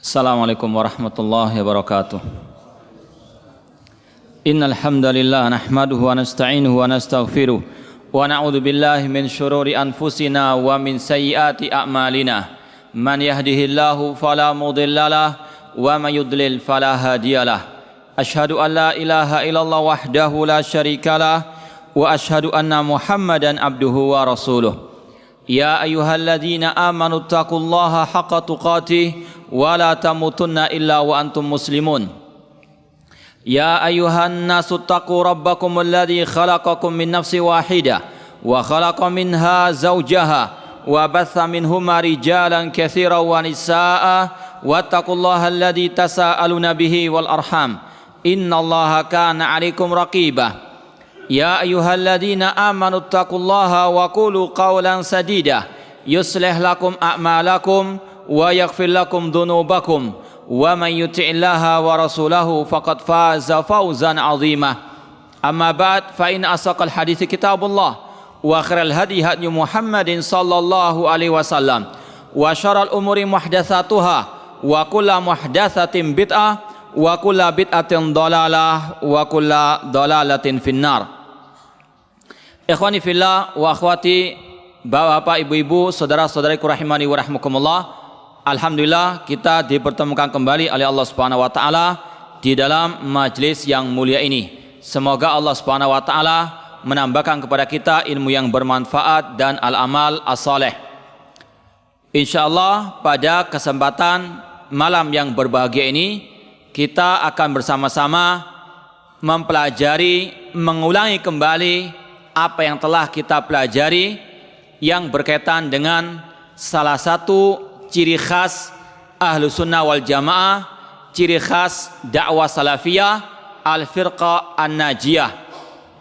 Assalamualaikum warahmatullahi wabarakatuh. Innal hamdalillah nahmaduhu wa nasta'inuhu wa nastaghfiruh wa na'udzu billahi min syururi anfusina wa min sayyiati a'malina. Man yahdihillahu fala mudhillalah wa man yudlil fala hadiyalah. Asyhadu an la ilaha illallah wahdahu la syarikalah wa asyhadu anna Muhammadan abduhu wa rasuluh. Ya ayyuhalladzina amanu taqullaha haqqa tuqatih wa la tamutunna illa wa antum muslimun. Ya ayyuhan nasu taqu rabbakum alladzi khalaqakum min nafsin wahidah wa khalaqa minha zawjaha wa batha minhuma rijalan katsiran wa nisaa'a wattaqullaha alladzi tasaaluna bihi wal arham innallaha kana 'alaikum raqibah. Ya ayyuhalladzina amanu taqullaha wa qulu qawlan sadida yuslih lakum a'malakum wa yaghfir lakum dhunubakum wa man yuti'illaha wa rasulahu faqad faza fawzan 'azima. Amma ba'd, fa in asaqal hadithi kitabullah wa khairal hadi hadi Muhammadin sallallahu alaihi wasallam wa syarrul umuri muhdatsatuha wa kullu muhdatsatin bid'ah wa kullu bid'atin dhalalah wa kullu dhalalatin finnar. Ikhwani fillah wa akhwati, bapak-bapak, ibu-ibu, saudara-saudariku rahimani wa rahmukumullah. Alhamdulillah kita dipertemukan kembali oleh Allah Subhanahu wa taala di dalam majlis yang mulia ini. Semoga Allah Subhanahu wa taala menambahkan kepada kita ilmu yang bermanfaat dan al-amal as-saleh. Insyaallah pada kesempatan malam yang berbahagia ini kita akan bersama-sama mempelajari, mengulangi kembali apa yang telah kita pelajari yang berkaitan dengan salah satu ciri khas ahlu sunnah wal jamaah, ciri khas dakwah salafiyah al-firqah an-najiyah,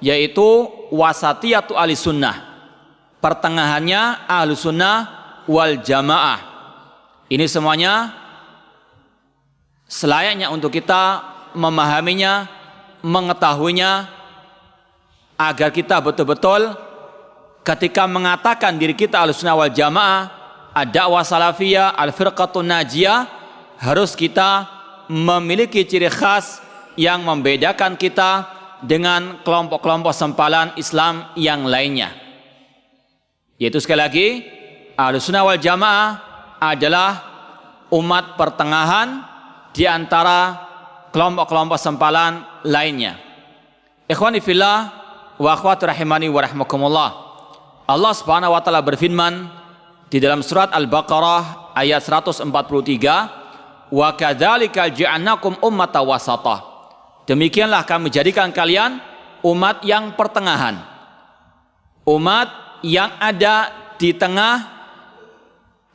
yaitu wasatiyatu ahli sunnah, pertengahannya ahlu sunnah wal jamaah. Ini semuanya selayaknya untuk kita memahaminya, mengetahuinya, agar kita betul-betul ketika mengatakan diri kita Ahlussunnah wal Jamaah, ad-da'wah salafiyah, al-firqatun najiyah, harus kita memiliki ciri khas yang membedakan kita dengan kelompok-kelompok sempalan Islam yang lainnya. Yaitu sekali lagi, Ahlussunnah wal Jamaah adalah umat pertengahan di antara kelompok-kelompok sempalan lainnya. Ikhwani fillah wa akhwati rahimani wa rahmakumullah. Allah Subhanahu wa taala berfirman di dalam surat Al-Baqarah ayat 143, wa kadzalika ja'alnakum ummatan wasata. Demikianlah kami jadikan kalian umat yang pertengahan. Umat yang ada di tengah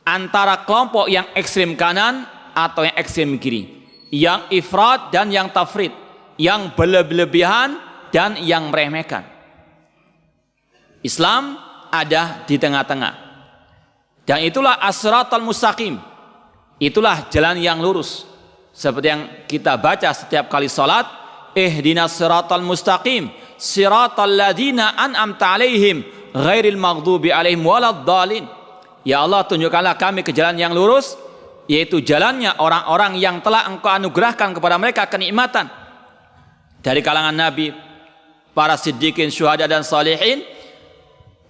antara kelompok yang ekstrem kanan atau yang ekstrem kiri, yang ifrat dan yang tafrid, yang berlebihan dan yang meremehkan. Islam ada di tengah-tengah. Dan itulah as-siratal mustaqim. Itulah jalan yang lurus. Seperti yang kita baca setiap kali salat, ihdinas siratal mustaqim, siratal ladzina an'amta 'alaihim, ghairil maghdubi 'alaihim waladdallin. Ya Allah, tunjukkanlah kami ke jalan yang lurus, yaitu jalannya orang-orang yang telah Engkau anugerahkan kepada mereka kenikmatan dari kalangan nabi, para siddiqin, syuhada dan salihin.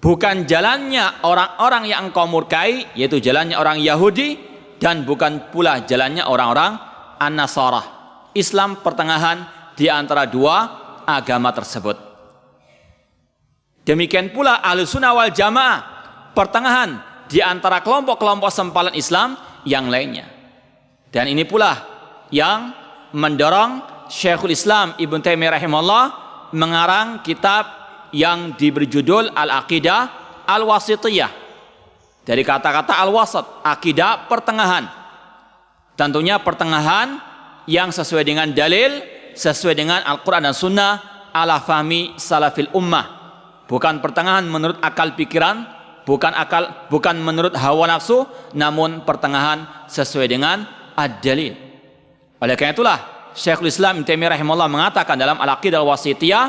Bukan jalannya orang-orang yang Engkau murkai, yaitu jalannya orang Yahudi, dan bukan pula jalannya orang-orang An-Nasara. Islam pertengahan di antara dua agama tersebut. Demikian pula Ahlussunnah wal Jamaah, pertengahan di antara kelompok-kelompok sempalan Islam yang lainnya. Dan ini pula yang mendorong Syekhul Islam Ibnu Taimiyah rahimahullah mengarang kitab yang diberi judul Al-Aqidah Al-Wasitiyah, dari kata-kata al-wasat, akidah pertengahan. Tentunya pertengahan yang sesuai dengan dalil, sesuai dengan Al-Quran dan Sunnah ala fahmi salafil ummah. Bukan pertengahan menurut akal pikiran, bukan menurut hawa nafsu, namun pertengahan sesuai dengan ad-dalil. Oleh karena itulah Syekhul Islam Ibnu Taimiyah rahimahullah mengatakan dalam Al-Aqidah Al-Wasitiyah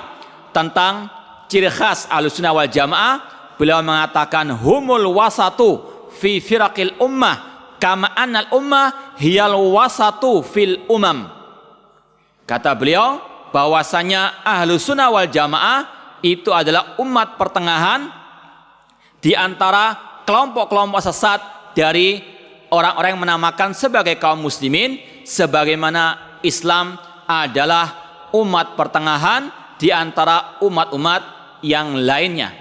tentang ciri khas Ahlussunnah wal Jamaah, beliau mengatakan humul wasatu fi firaqil ummah kama annal ummah hiyal wasatu fil umam. Kata beliau bahwasanya Ahlus Sunnah wal Jamaah itu adalah umat pertengahan di antara kelompok-kelompok sesat dari orang-orang yang menamakan sebagai kaum muslimin, sebagaimana Islam adalah umat pertengahan di antara umat-umat yang lainnya.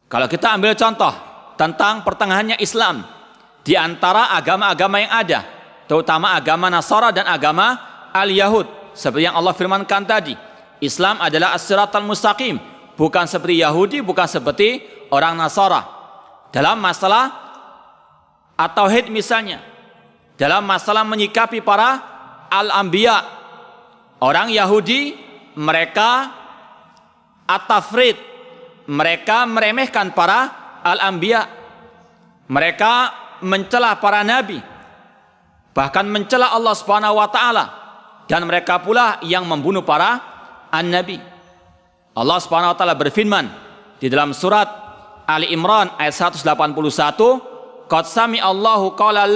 Kalau kita ambil contoh tentang pertengahannya Islam di antara agama-agama yang ada, terutama agama Nasara dan agama Al-Yahud, seperti yang Allah firmankan tadi, Islam adalah as-siratal mustaqim, bukan seperti Yahudi, bukan seperti orang Nasara. Dalam masalah at-tauhid misalnya, dalam masalah menyikapi para al-anbiya, orang Yahudi mereka at-tafrid, mereka meremehkan para al-anbiya, mereka mencela para nabi, bahkan mencela Allah Subhanahu wa taala, dan mereka pula yang membunuh para an-nabi. Allah Subhanahu wa taala berfirman di dalam surat Ali Imran ayat 181, qad sami Allahu qala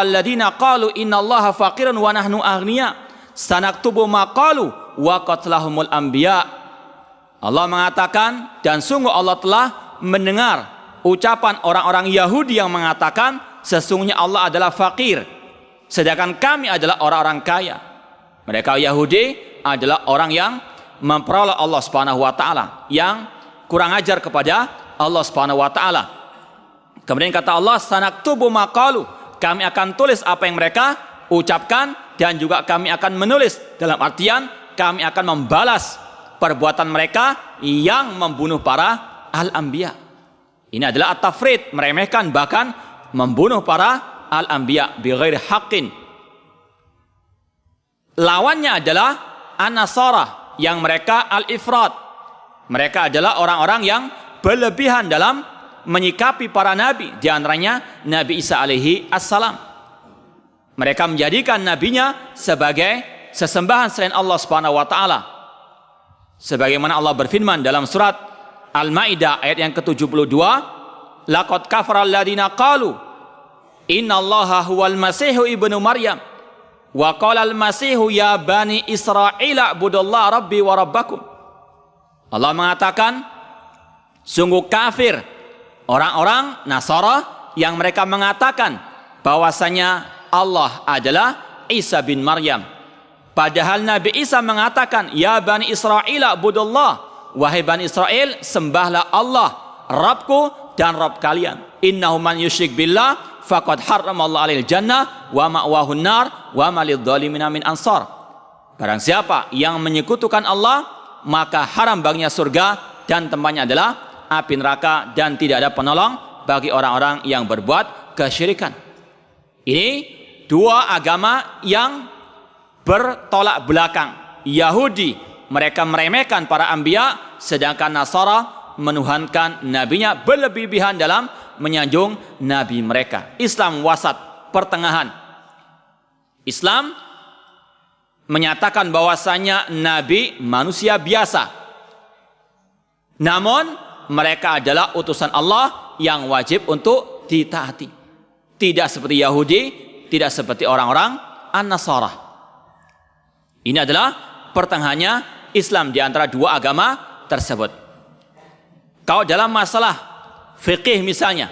alladziina qalu innallaha faqirun wa nahnu aghnia sanaktubu ma qalu wa qatlahumul anbiya. Allah mengatakan, dan sungguh Allah telah mendengar ucapan orang-orang Yahudi yang mengatakan sesungguhnya Allah adalah fakir, sedangkan kami adalah orang-orang kaya. Mereka Yahudi adalah orang yang memperoleh Allah Subhanahu wa taala, yang kurang ajar kepada Allah Subhanahu wa taala. Kemudian kata Allah, sanaktubu maqalu, kami akan tulis apa yang mereka ucapkan, dan juga kami akan menulis, dalam artian kami akan membalas perbuatan mereka yang membunuh para al-anbiya. Ini adalah at-tafrid, meremehkan bahkan membunuh para al-anbiya bighairi haqqin. Lawannya adalah an-nasara, yang mereka al-ifrat. Mereka adalah orang-orang yang berlebihan dalam menyikapi para nabi, di antaranya Nabi Isa alaihi assalam. Mereka menjadikan nabinya sebagai sesembahan selain Allah Subhanahu wa taala. Sebagaimana Allah berfirman dalam surat Al-Maidah ayat yang ke-72, laqad kafara alladziina qalu innallaha huwal masiihu ibnu maryam wa qala al-masiihu ya bani israila budallaha rabbi wa rabbakum. Allah mengatakan, sungguh kafir orang-orang Nasara yang mereka mengatakan bahwasanya Allah adalah Isa bin Maryam. Padahal Nabi Isa mengatakan, ya bani Israila budullah, wahai bani Israel, sembahlah Allah, Rabbku dan Rabb kalian. Innahu man yusyrik billah faqad harramallahu alaihil jannah wa ma'wahun nar wa ma lidzalimina min ansar. Barang siapa yang menyekutukan Allah, maka haram baginya surga dan tempatnya adalah api neraka, dan tidak ada penolong bagi orang-orang yang berbuat kesyirikan. Ini dua agama yang bertolak belakang. Yahudi mereka meremehkan para anbiya, sedangkan Nasara menuhankan nabinya, berlebihan dalam menyanjung nabi mereka. Islam wasat, pertengahan. Islam menyatakan bahwasanya nabi manusia biasa, namun mereka adalah utusan Allah yang wajib untuk ditaati. Tidak seperti Yahudi, tidak seperti orang-orang an-Nasara. Ini adalah pertengahannya Islam di antara dua agama tersebut. Kalau dalam masalah fikih misalnya,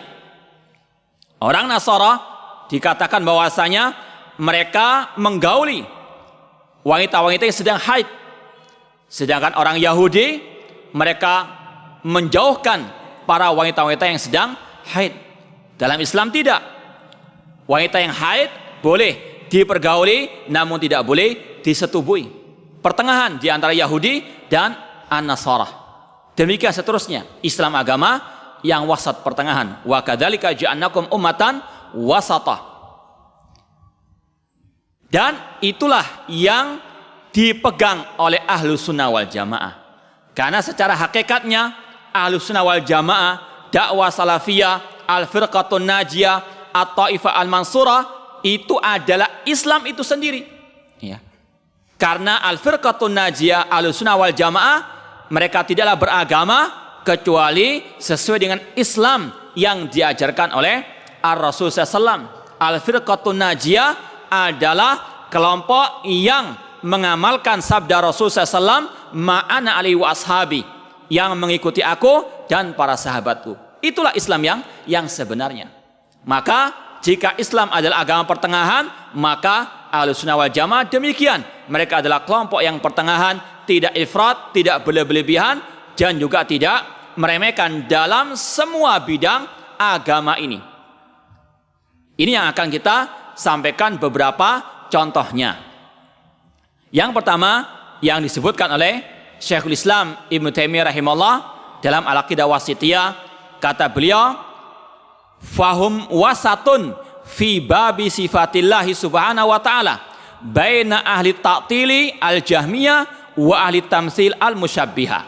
orang Nasara dikatakan bahwasanya mereka menggauli wanita-wanita yang sedang haid, sedangkan orang Yahudi mereka menjauhkan para wanita-wanita yang sedang haid. Dalam Islam tidak. Wanita yang haid boleh dipergauli, namun tidak boleh disetubuhi. Pertengahan di antara Yahudi dan an-Nasara. Demikian seterusnya. Islam agama yang wasat, pertengahan. Wa kadzalika ja'alnakum ummatan wasata. Dan itulah yang dipegang oleh Ahlus Sunnah wal Jamaah. Karena secara hakikatnya Ahlus Sunnah wal Jamaah, dakwah salafiyah, al-firqatun najiyah, at-taifah al-mansurah, itu adalah Islam itu sendiri. Ya. Karena al-firqatun najiyah, Ahlus Sunnah wal Jamaah, mereka tidaklah beragama kecuali sesuai dengan Islam yang diajarkan oleh Ar-Rasul SAW. Al-firqatun najiyah adalah kelompok yang mengamalkan sabda Rasulullah SAW, ma'ana alaihi wa ashabi, yang mengikuti aku dan para sahabatku. Itulah Islam yang sebenarnya. Maka jika Islam adalah agama pertengahan, maka Ahlussunnah wal Jamaah demikian. Mereka adalah kelompok yang pertengahan, tidak ifrat, tidak berlebihan, dan juga tidak meremehkan dalam semua bidang agama ini. Ini yang akan kita sampaikan beberapa contohnya. Yang pertama yang disebutkan oleh Syekhul Islam Ibnu Taimiyah rahimahullah dalam Al-Aqidah Wasithiyah, kata beliau, fahum wasatun fi babi sifatillahi subhanahu wa ta'ala baina ahli ta'tili al-jahmiyah wa ahli tamsil al-musyabbihah.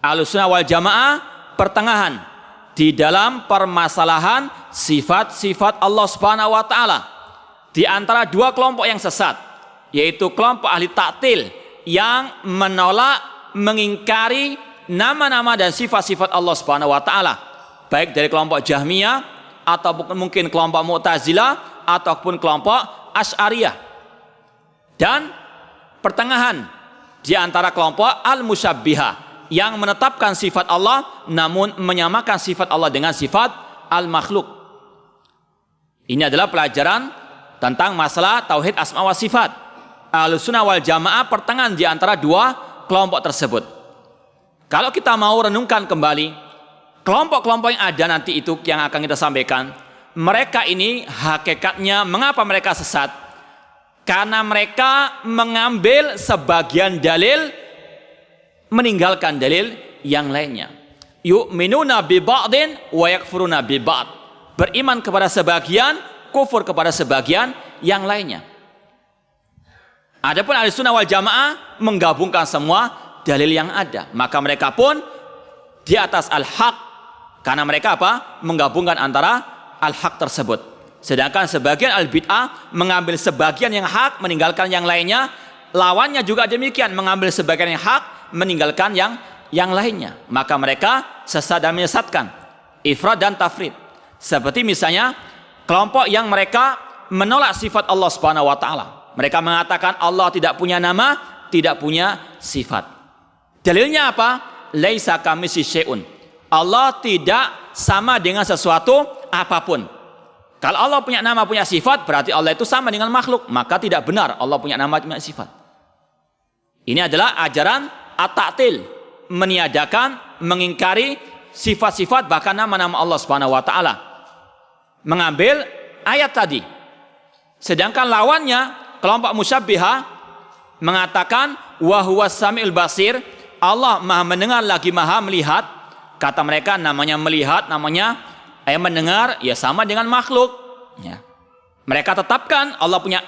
Ahlussunnah wal Jamaah pertengahan di dalam permasalahan sifat-sifat Allah subhanahu wa ta'ala di antara dua kelompok yang sesat, yaitu kelompok ahli ta'til yang menolak, mengingkari nama-nama dan sifat-sifat Allah Subhanahu wa taala, baik dari kelompok Jahmiyah ataupun mungkin kelompok Mu'tazilah ataupun kelompok Asy'ariyah. Dan pertengahan di antara kelompok Al-Musyabbihah yang menetapkan sifat Allah namun menyamakan sifat Allah dengan sifat al-makhluk. Ini adalah pelajaran tentang masalah tauhid asma wa sifat. Ahlussunnah wal Jamaah pertengahan di antara dua kelompok tersebut. Kalau kita mau renungkan kembali kelompok-kelompok yang ada nanti itu yang akan kita sampaikan, mereka ini hakikatnya mengapa mereka sesat? Karena mereka mengambil sebagian dalil, meninggalkan dalil yang lainnya. Yu'minuna bi ba'din wa yakfuruna bi ba'd. Beriman kepada sebagian, kufur kepada sebagian yang lainnya. Adapun Ahlussunnah wal Jamaah menggabungkan semua dalil yang ada, maka mereka pun di atas al-haq, karena mereka apa? Menggabungkan antara al-haq tersebut. Sedangkan sebagian al-bid'ah mengambil sebagian yang hak, meninggalkan yang lainnya. Lawannya juga demikian, mengambil sebagian yang hak, meninggalkan yang lainnya. Maka mereka sesat dan menyesatkan, ifrat dan tafrid. Seperti misalnya kelompok yang mereka menolak sifat Allah Subhanahu wa taala. Mereka mengatakan Allah tidak punya nama, tidak punya sifat. Dalilnya apa? Laisa kamitslihi syai'un. Allah tidak sama dengan sesuatu apapun. Kalau Allah punya nama, punya sifat, berarti Allah itu sama dengan makhluk. Maka tidak benar Allah punya nama, punya sifat. Ini adalah ajaran at-ta'til, meniadakan, mengingkari sifat-sifat bahkan nama-nama Allah Subhanahu wa taala. Mengambil ayat tadi. Sedangkan lawannya kelompok musyabbihah mengatakan wa huwas samiul basir, Allah Maha mendengar lagi Maha melihat. Kata mereka namanya melihat, namanya mendengar, ya sama dengan makhluk. Ya. Mereka tetapkan Allah punya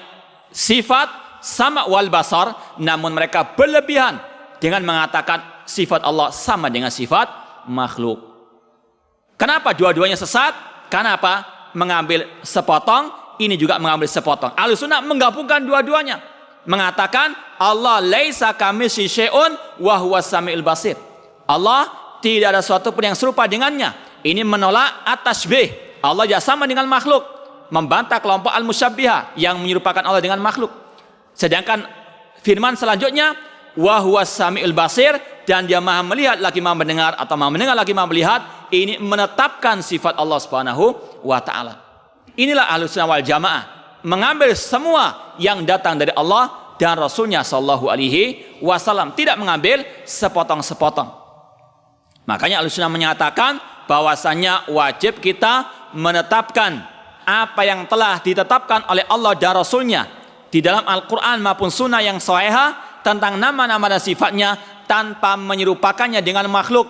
sifat sama wal basar, namun mereka berlebihan dengan mengatakan sifat Allah sama dengan sifat makhluk. Kenapa dua-duanya sesat? Kenapa? Mengambil sepotong, ini juga mengambil sepotong. Ahlussunnah menggabungkan dua-duanya, mengatakan Allah laisa kamitslihi syai'un wa huwas samiul basir. Allah tidak ada sesuatu pun yang serupa dengannya. Ini menolak at-tasybih. Allah tidak sama dengan makhluk, membantah kelompok al-musyabbihah yang menyerupakan Allah dengan makhluk. Sedangkan firman selanjutnya wa huwas samiul basir, dan dia Maha melihat lagi Maha mendengar, atau Maha mendengar lagi Maha melihat. Ini menetapkan sifat Allah Subhanahu wa taala. Inilah Ahlussunnah wal Jamaah, mengambil semua yang datang dari Allah dan Rasulnya sallallahu alaihi wasallam, tidak mengambil sepotong-sepotong. Makanya Ahlussunnah menyatakan bahwasanya wajib kita menetapkan apa yang telah ditetapkan oleh Allah dan Rasulnya di dalam Al-Quran maupun Sunnah yang sahihah tentang nama-nama dan sifatnya, tanpa menyerupakannya dengan makhluk,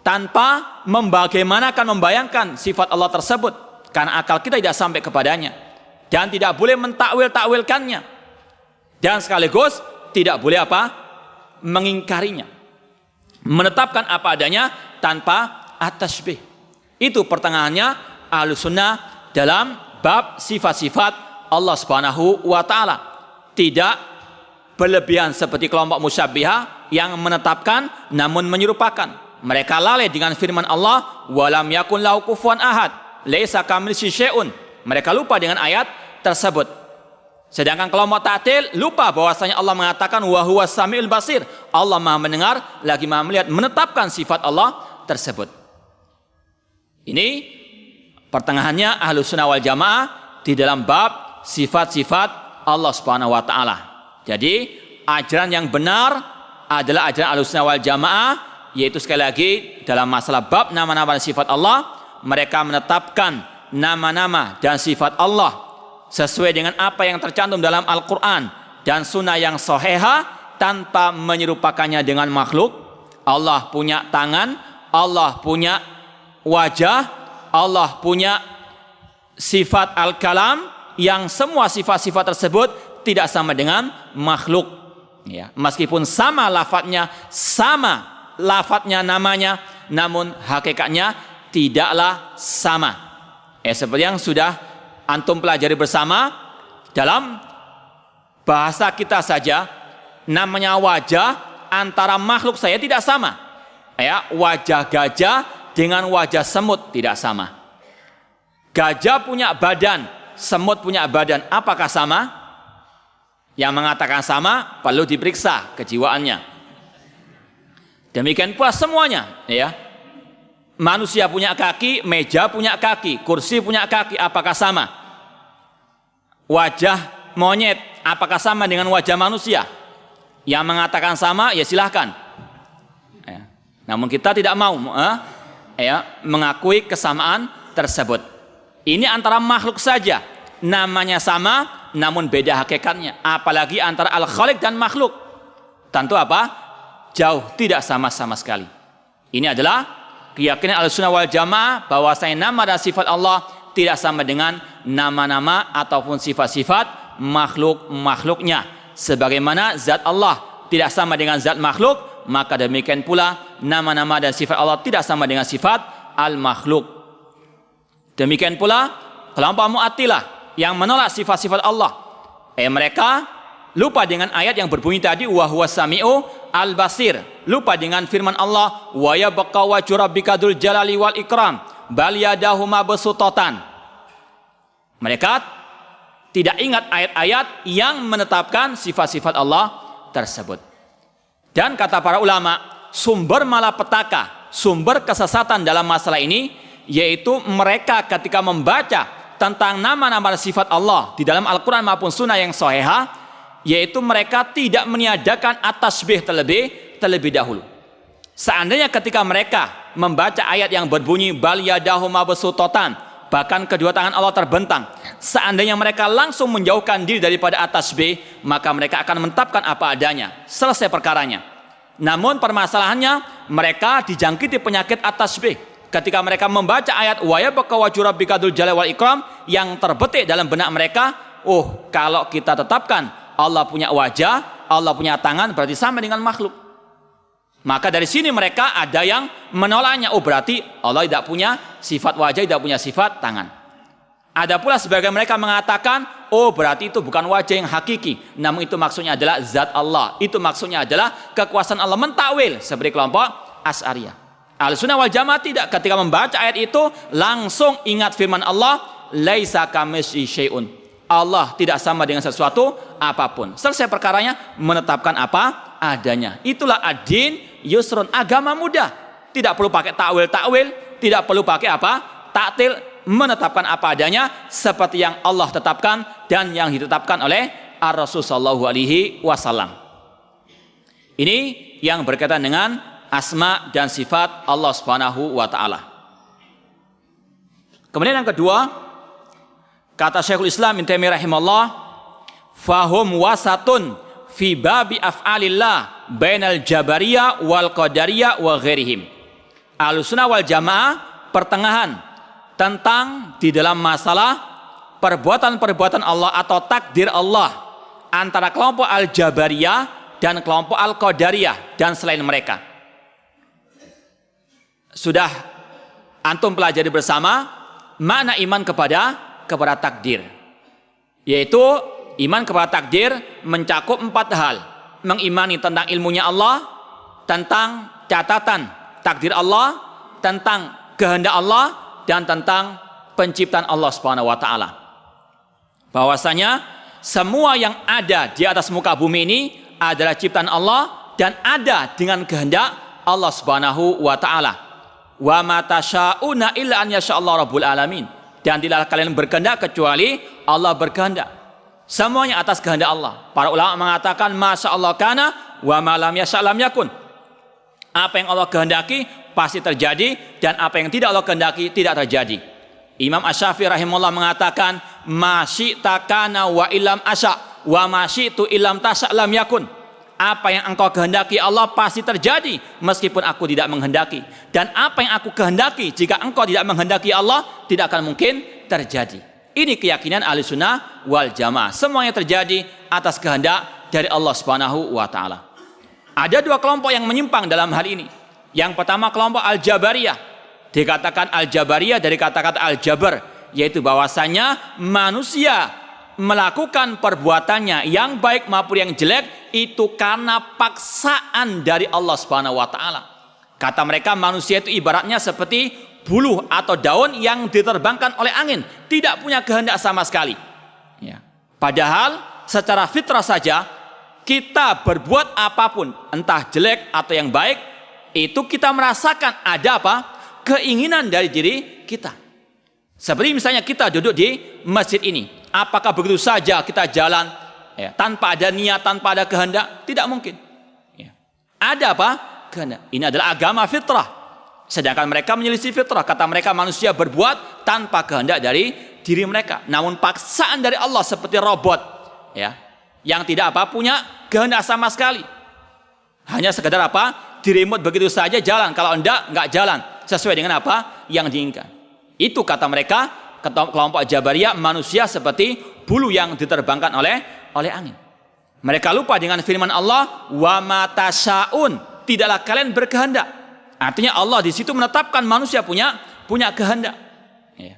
tanpa membayangkan sifat Allah tersebut, karena akal kita tidak sampai kepadanya, dan tidak boleh mentakwil-takwilkannya, dan sekaligus tidak boleh mengingkarinya. Menetapkan apa adanya tanpa at-tasybih. Itu pertengahannya Ahlussunnah dalam bab sifat-sifat Allah Subhanahu wa taala. Tidak berlebihan seperti kelompok musyabbihah yang menetapkan namun menyerupakan. Mereka lalai dengan firman Allah, walam yakun lahu kufuwan ahad, laisa kamitslihi syai'un. Mereka lupa dengan ayat tersebut. Sedangkan kelompok ta'til lupa bahwasanya Allah mengatakan wa huwas samiul basir. Allah Maha mendengar lagi Maha melihat, menetapkan sifat Allah tersebut. Ini pertengahannya Ahlus Sunnah wal Jamaah di dalam bab sifat-sifat Allah Subhanahu wa taala. Jadi, ajaran yang benar adalah ajaran Ahlus Sunnah wal Jamaah, yaitu sekali lagi dalam masalah bab nama-nama dan sifat Allah, mereka menetapkan nama-nama dan sifat Allah sesuai dengan apa yang tercantum dalam Al-Quran dan sunnah yang sahihah tanpa menyerupakannya dengan makhluk. Allah punya tangan, Allah punya wajah, Allah punya sifat al-kalam, yang semua sifat-sifat tersebut tidak sama dengan makhluk. Ya, meskipun sama lafadznya namanya, namun hakikatnya tidaklah sama. Seperti yang sudah antum pelajari bersama, dalam bahasa kita saja namanya wajah antara makhluk saya tidak sama. Ya, wajah gajah dengan wajah semut tidak sama. Gajah punya badan, semut punya badan, apakah sama? Yang mengatakan sama perlu diperiksa kejiwaannya. Demikian pula semuanya, ya. Manusia punya kaki, meja punya kaki, kursi punya kaki, apakah sama? Wajah monyet, apakah sama dengan wajah manusia? Yang mengatakan sama, ya silahkan. Ya. Namun kita tidak mau mengakui kesamaan tersebut. Ini antara makhluk saja, namanya sama, namun beda hakikatnya. Apalagi antara al-khaliq dan makhluk. Tentu apa? Jauh, tidak sama-sama sekali. Ini adalah keyakinan Ahlussunnah wal Jamaah bahwasanya nama dan sifat Allah tidak sama dengan nama-nama ataupun sifat-sifat makhluk-makhluknya. Sebagaimana zat Allah tidak sama dengan zat makhluk, maka demikian pula nama-nama dan sifat Allah tidak sama dengan sifat al-makhluk. Demikian pula kelompok Mu'attilah yang menolak sifat-sifat Allah. Mereka lupa dengan ayat yang berbunyi tadi wa huwas samiu al-basir. Lupa dengan firman Allah wa yabqa wajhu rabbika dzul jalali wal ikram bal yadahu mabsutatan. Mereka tidak ingat ayat-ayat yang menetapkan sifat-sifat Allah tersebut. Dan kata para ulama, sumber malapetaka, sumber kesesatan dalam masalah ini yaitu mereka ketika membaca tentang nama-nama sifat Allah di dalam Al-Quran maupun sunnah yang sahihah, yaitu mereka tidak meniadakan at-tasbih terlebih dahulu. Seandainya ketika mereka membaca ayat yang berbunyi bal yadahu mabsutatan, bahkan kedua tangan Allah terbentang, seandainya mereka langsung menjauhkan diri daripada at-tasbih, maka mereka akan menetapkan apa adanya, selesai perkaranya. Namun permasalahannya mereka dijangkiti penyakit at-tasbih. Ketika mereka membaca ayat wa yabqa wajhu rabbika dzul jalali wal ikram, yang terbetik dalam benak mereka, kalau kita tetapkan Allah punya wajah, Allah punya tangan, berarti sama dengan makhluk. Maka dari sini mereka ada yang menolaknya. Berarti Allah tidak punya sifat wajah, tidak punya sifat tangan. Ada pula sebagian mereka mengatakan, berarti itu bukan wajah yang hakiki, namun itu maksudnya adalah zat Allah. Itu maksudnya adalah kekuasaan Allah, mentakwil seperti kelompok Asy'ariyah. Ahlussunnah wal Jamaah tidak, ketika membaca ayat itu langsung ingat firman Allah, laisa kamitslihi syai'un. Allah tidak sama dengan sesuatu apapun. Selesai perkaranya, menetapkan apa adanya. Itulah ad-din yusrun, agama mudah. Tidak perlu pakai takwil-takwil, tidak perlu pakai apa? Ta'til, menetapkan apa adanya seperti yang Allah tetapkan dan yang ditetapkan oleh Ar-Rasul sallallahu alaihi wasallam. Ini yang berkaitan dengan asma dan sifat Allah Subhanahu wa taala. Kemudian yang kedua, kata Syekhul Islam Ibnu Taimiyah rahimahullah, fahum wasatun fi babi af'alillah bainal jabariyah wal qadariyah wa ghairihim. Ahlussunnah wal Jamaah pertengahan tentang di dalam masalah perbuatan-perbuatan Allah atau takdir Allah antara kelompok al-jabariyah dan kelompok al-qadariyah dan selain mereka. Sudah antum pelajari bersama makna iman kepada takdir, yaitu iman kepada takdir mencakup 4 hal: mengimani tentang ilmunya Allah, tentang catatan takdir Allah, tentang kehendak Allah, dan tentang penciptaan Allah Subhanahu wa taala. Bahwasanya semua yang ada di atas muka bumi ini adalah ciptaan Allah dan ada dengan kehendak Allah Subhanahu wa taala. Wa ma tasyauna illa an yasha'allahu rabbul alamin. Dan tidaklah kalian berkehendak kecuali Allah berkehendak. Semuanya atas kehendak Allah. Para ulama mengatakan masya Allah kana wa ma lam yasha' lam yakun. Apa yang Allah kehendaki pasti terjadi, dan apa yang tidak Allah kehendaki tidak terjadi. Imam Asy-Syafi'i rahimahullah mengatakan masyi'ta kana wa illam asya' wa masyi'tu illam tasya' lam yakun. Apa yang engkau kehendaki Allah pasti terjadi meskipun aku tidak menghendaki, dan apa yang aku kehendaki jika engkau tidak menghendaki Allah tidak akan mungkin terjadi. Ini keyakinan Ahlussunnah wal Jamaah. Semuanya terjadi atas kehendak dari Allah Subhanahu wa taala. Ada dua kelompok yang menyimpang dalam hal ini. Yang pertama kelompok Al-Jabariyah. Dikatakan Al-Jabariyah dari kata-kata Al-Jabr, yaitu bahwasanya manusia melakukan perbuatannya yang baik maupun yang jelek itu karena paksaan dari Allah Subhanahu wa taala. Kata mereka manusia itu ibaratnya seperti buluh atau daun yang diterbangkan oleh angin, tidak punya kehendak sama sekali. Ya. Padahal secara fitrah saja kita berbuat apapun, entah jelek atau yang baik, itu kita merasakan ada apa? Keinginan dari diri kita. Seperti misalnya kita duduk di masjid ini, apakah begitu saja kita jalan ya, tanpa ada niat, tanpa ada kehendak? Tidak mungkin. Ya. Ada apa? Kehendak. Ini adalah agama fitrah. Sedangkan mereka menyelisih fitrah. Kata mereka manusia berbuat tanpa kehendak dari diri mereka, namun paksaan dari Allah seperti robot, ya, yang tidak apa punya kehendak sama sekali. Hanya sekedar apa? Di-remote begitu saja jalan. Kalau enggak jalan sesuai dengan apa yang diinginkan. Itu kata mereka, kelompok Jabariyah, manusia seperti bulu yang diterbangkan oleh angin. Mereka lupa dengan firman Allah, wa ma tasyaun, tidaklah kalian berkehendak. Artinya Allah di situ menetapkan manusia punya kehendak. Ya.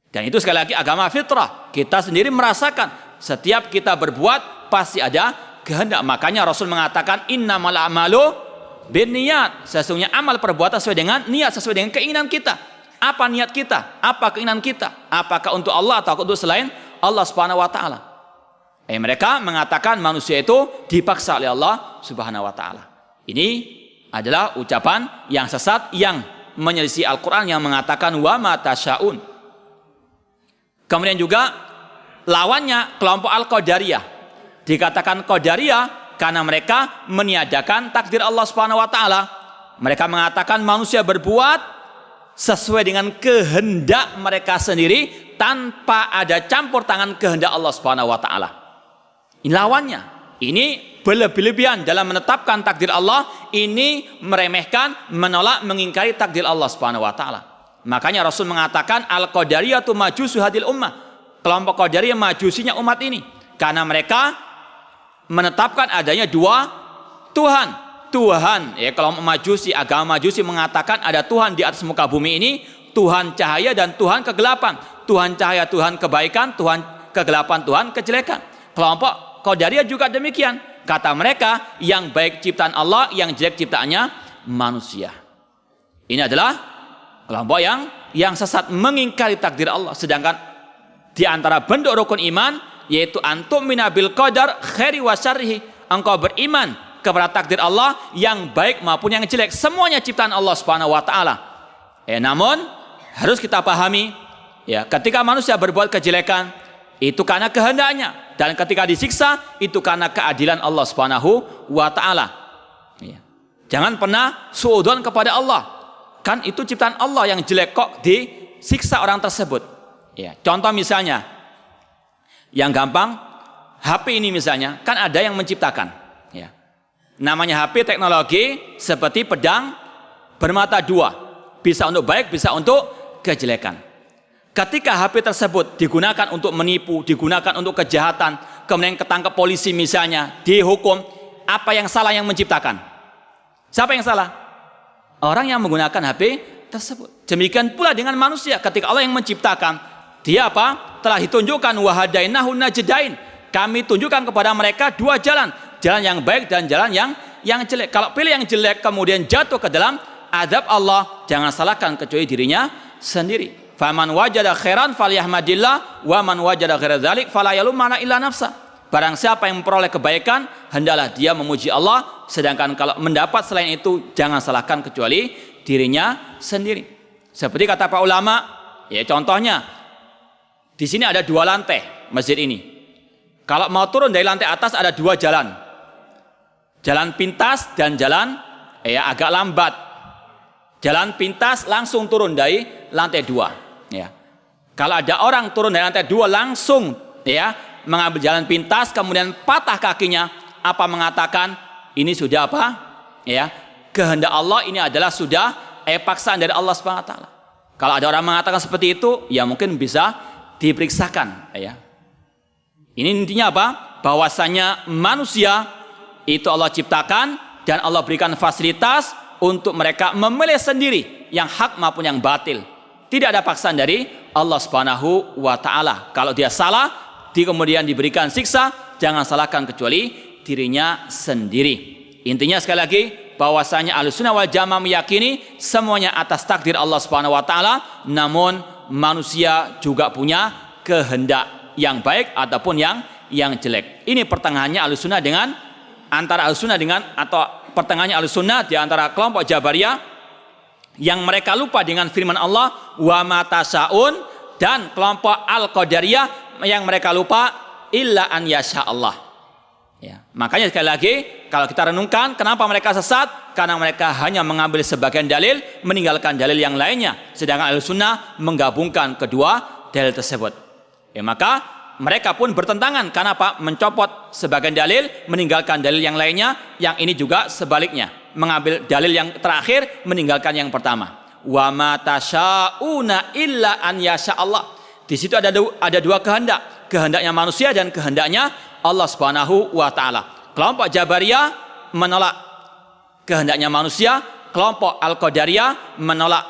Dan itu sekali lagi agama fitrah. Kita sendiri merasakan setiap kita berbuat pasti ada kehendak. Makanya Rasul mengatakan innamal a'malu binniyat. Sesungguhnya amal perbuatan sesuai dengan niat, sesuai dengan keinginan kita. Apa niat kita? Apa keinginan kita? Apakah untuk Allah atau untuk selain Allah Subhanahu wa taala? Mereka mengatakan manusia itu dipaksa oleh Allah Subhanahu wa taala. Ini adalah ucapan yang sesat yang menyelisih Al-Qur'an yang mengatakan wa ma tasyaun. Kemudian juga lawannya kelompok Al-Qadariyah. Dikatakan Qadariyah karena mereka meniadakan takdir Allah Subhanahu wa taala. Mereka mengatakan manusia berbuat sesuai dengan kehendak mereka sendiri tanpa ada campur tangan kehendak Allah Subhanahu wa taala. Ini lawannya. Ini berlebih-lebihan dalam menetapkan takdir Allah, ini meremehkan, menolak, mengingkari takdir Allah Subhanahu wa taala. Makanya Rasul mengatakan al-qadariyatu majusu hadil ummah. Kelompok Qadariyah majusinya umat ini karena mereka menetapkan adanya dua Tuhan, ya, kelompok Majusi, agama Majusi mengatakan ada Tuhan di atas muka bumi ini, Tuhan cahaya dan Tuhan kegelapan. Tuhan cahaya, Tuhan kebaikan, Tuhan kegelapan, Tuhan kejelekan. Kelompok Qadariyah juga demikian. Kata mereka, yang baik ciptaan Allah, yang jelek ciptaannya manusia. Ini adalah kelompok yang sesat, mengingkari takdir Allah. Sedangkan di antara bentuk rukun iman yaitu antum minabil qadar khairi wa syarrihi. Engkau beriman kepada takdir Allah yang baik maupun yang jelek, semuanya ciptaan Allah Subhanahu wa taala. Namun harus kita pahami, ya, ketika manusia berbuat kejelekan itu karena kehendaknya, dan ketika disiksa itu karena keadilan Allah Subhanahu wa taala. Ya. Jangan pernah suudzon kepada Allah. Kan itu ciptaan Allah yang jelek kok disiksa orang tersebut. Ya, contoh misalnya yang gampang, HP ini misalnya, kan ada yang menciptakan. Ya. Namanya HP teknologi seperti pedang bermata dua, bisa untuk baik, bisa untuk kejelekan. Ketika HP tersebut digunakan untuk menipu, digunakan untuk kejahatan, kemudian ketangkep polisi misalnya, dihukum, apa yang salah yang menciptakan? Siapa yang salah? Orang yang menggunakan HP tersebut. Demikian pula dengan manusia, ketika Allah yang menciptakan, dia apa? Telah ditunjukkan wahadainahu najdain. Kami tunjukkan kepada mereka dua jalan yang baik dan jalan yang jelek. Kalau pilih yang jelek kemudian jatuh ke dalam azab Allah, jangan salahkan kecuali dirinya sendiri. Faman wajada khairan falyahmadillah wa man wajada ghaira dzalik fala yalumma illa nafsa. Barang siapa yang memperoleh kebaikan, hendaklah dia memuji Allah, sedangkan kalau mendapat selain itu jangan salahkan kecuali dirinya sendiri. Seperti kata para ulama, ya contohnya di sini ada 2 lantai masjid ini. Kalau mau turun dari lantai atas ada 2 jalan. Jalan pintas dan jalan agak lambat. Jalan pintas langsung turun dari lantai 2. Ya. Kalau ada orang turun dari lantai 2 langsung mengambil jalan pintas, kemudian patah kakinya, apa mengatakan ini sudah apa? Kehendak Allah, ini adalah sudah paksaan dari Allah Subhanahu wa taala. Kalau ada orang mengatakan seperti itu, ya mungkin bisa diperiksakan. Ini intinya apa? Bahwasanya manusia itu Allah ciptakan dan Allah berikan fasilitas untuk mereka memilih sendiri yang hak maupun yang batil. Tidak ada paksaan dari Allah Subhanahu wa taala. Kalau dia salah, kemudian diberikan siksa, jangan salahkan kecuali dirinya sendiri. Intinya sekali lagi, bahwasanya Ahlussunnah wal Jamaah meyakini semuanya atas takdir Allah Subhanahu wa taala, namun manusia juga punya kehendak yang baik ataupun yang jelek. Ini pertengahannya Ahlussunnah dengan antara Ahlussunnah dengan atau pertengahannya Ahlussunnah di antara kelompok Jabariyah yang mereka lupa dengan firman Allah wa ma tasyaun, dan kelompok Al-Qadariyah yang mereka lupa illa an yasha Allah. Makanya sekali lagi kalau kita renungkan kenapa mereka sesat, karena mereka hanya mengambil sebagian dalil, meninggalkan dalil yang lainnya, sedangkan Ahlussunnah menggabungkan kedua dalil tersebut. Maka mereka pun bertentangan, karena apa? Mencopot sebagian dalil, meninggalkan dalil yang lainnya. Yang ini juga sebaliknya, mengambil dalil yang terakhir, meninggalkan yang pertama. Wa ma tasyauna illa an yasha Allah. Di situ ada 2 kehendak, kehendaknya manusia dan kehendaknya Allah Subhanahu wa taala. Kelompok Jabariyah menolak kehendaknya manusia, kelompok Al-Qadariyah menolak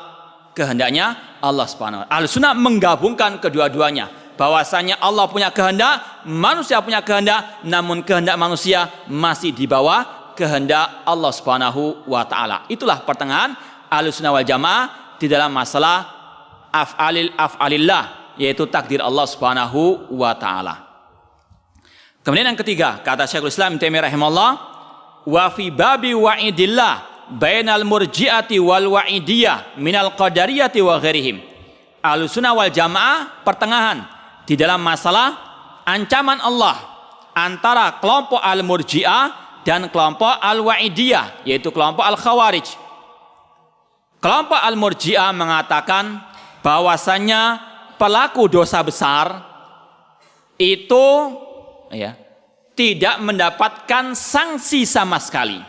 kehendaknya Allah Subhanahu wa taala. Ahlussunnah menggabungkan kedua-duanya, bahwasanya Allah punya kehendak, manusia punya kehendak, namun kehendak manusia masih di bawah kehendak Allah Subhanahu wa taala. Itulah pertengahan Ahlussunnah wal Jamaah di dalam masalah af'alillah, yaitu takdir Allah Subhanahu wa taala. Kemudian yang ketiga, kata Syekhul Islam Ibnu Taimiyah rahimahullah, wa fi babi wa'idillah bainal murji'ati wal wa'idiyah minal qadariyati wa ghairihim. Ahlussunnah wal Jamaah pertengahan di dalam masalah ancaman Allah antara kelompok al-murji'ah dan kelompok al-wa'idiyah, yaitu kelompok al-khawarij. Kelompok al-murji'ah mengatakan bahwasanya pelaku dosa besar itu tidak mendapatkan sanksi sama sekali.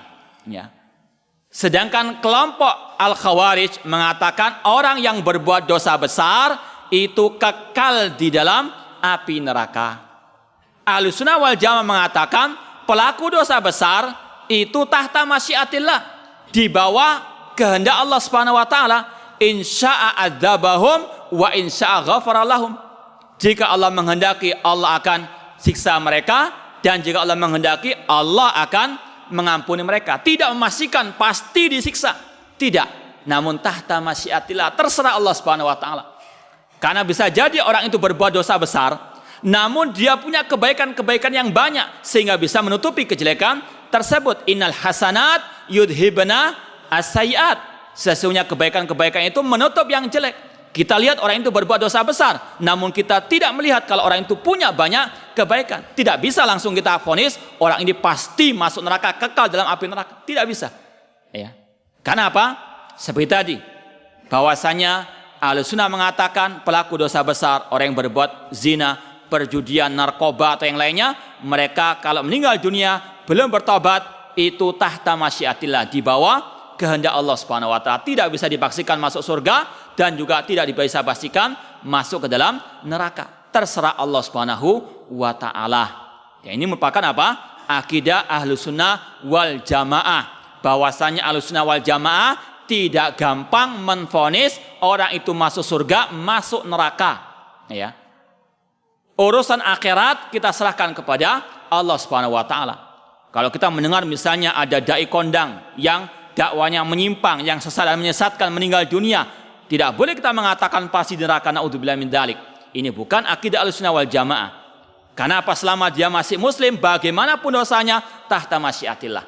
Sedangkan kelompok Al-Khawarij mengatakan orang yang berbuat dosa besar itu kekal di dalam api neraka. Ahlussunnah wal Jamaah mengatakan pelaku dosa besar itu tahta masyiatillah, di bawah kehendak Allah Subhanahu wa taala. Insya'a adzabahum wa insya'a ghafara lahum. Jika Allah menghendaki, Allah akan siksa mereka, dan jika Allah menghendaki, Allah akan mengampuni mereka. Tidak memastikan pasti disiksa, tidak, namun tahta masyiatillah, terserah Allah Subhanahu wa taala. Karena bisa jadi orang itu berbuat dosa besar, namun dia punya kebaikan-kebaikan yang banyak sehingga bisa menutupi kejelekan tersebut. Innal hasanat yudhibna as-sayyiat. Sesungguhnya kebaikan-kebaikan itu menutup yang jelek. Kita lihat orang itu berbuat dosa besar, namun kita tidak melihat kalau orang itu punya banyak kebaikan. Tidak bisa langsung kita vonis orang ini pasti masuk neraka, kekal dalam api neraka. Tidak bisa. Karena apa? Seperti tadi, bahwasanya Ahlussunnah mengatakan pelaku dosa besar, orang yang berbuat zina, perjudian, narkoba atau yang lainnya, mereka kalau meninggal dunia belum bertobat, itu tahta masyiatillah, di bawah kehendak Allah Subhanahu wa taala, tidak bisa dipastikan masuk surga dan juga tidak bisa pastikan masuk ke dalam neraka. Terserah Allah Subhanahu wa taala. Ini merupakan apa? Akidah Ahlussunnah wal Jamaah. Bahwasanya Ahlussunnah wal Jamaah tidak gampang menvonis orang itu masuk surga, masuk neraka. Urusan akhirat kita serahkan kepada Allah Subhanahu wa taala. Kalau kita mendengar misalnya ada dai kondang yang dakwanya menyimpang, yang sesat dan menyesatkan, meninggal dunia, Tidak boleh kita mengatakan pasti di neraka, naudzubillah min dzalik. Ini bukan akidah Ahlussunnah wal Jamaah. Karena apa? Selama dia masih muslim, bagaimanapun dosanya, tahta masyiatillah.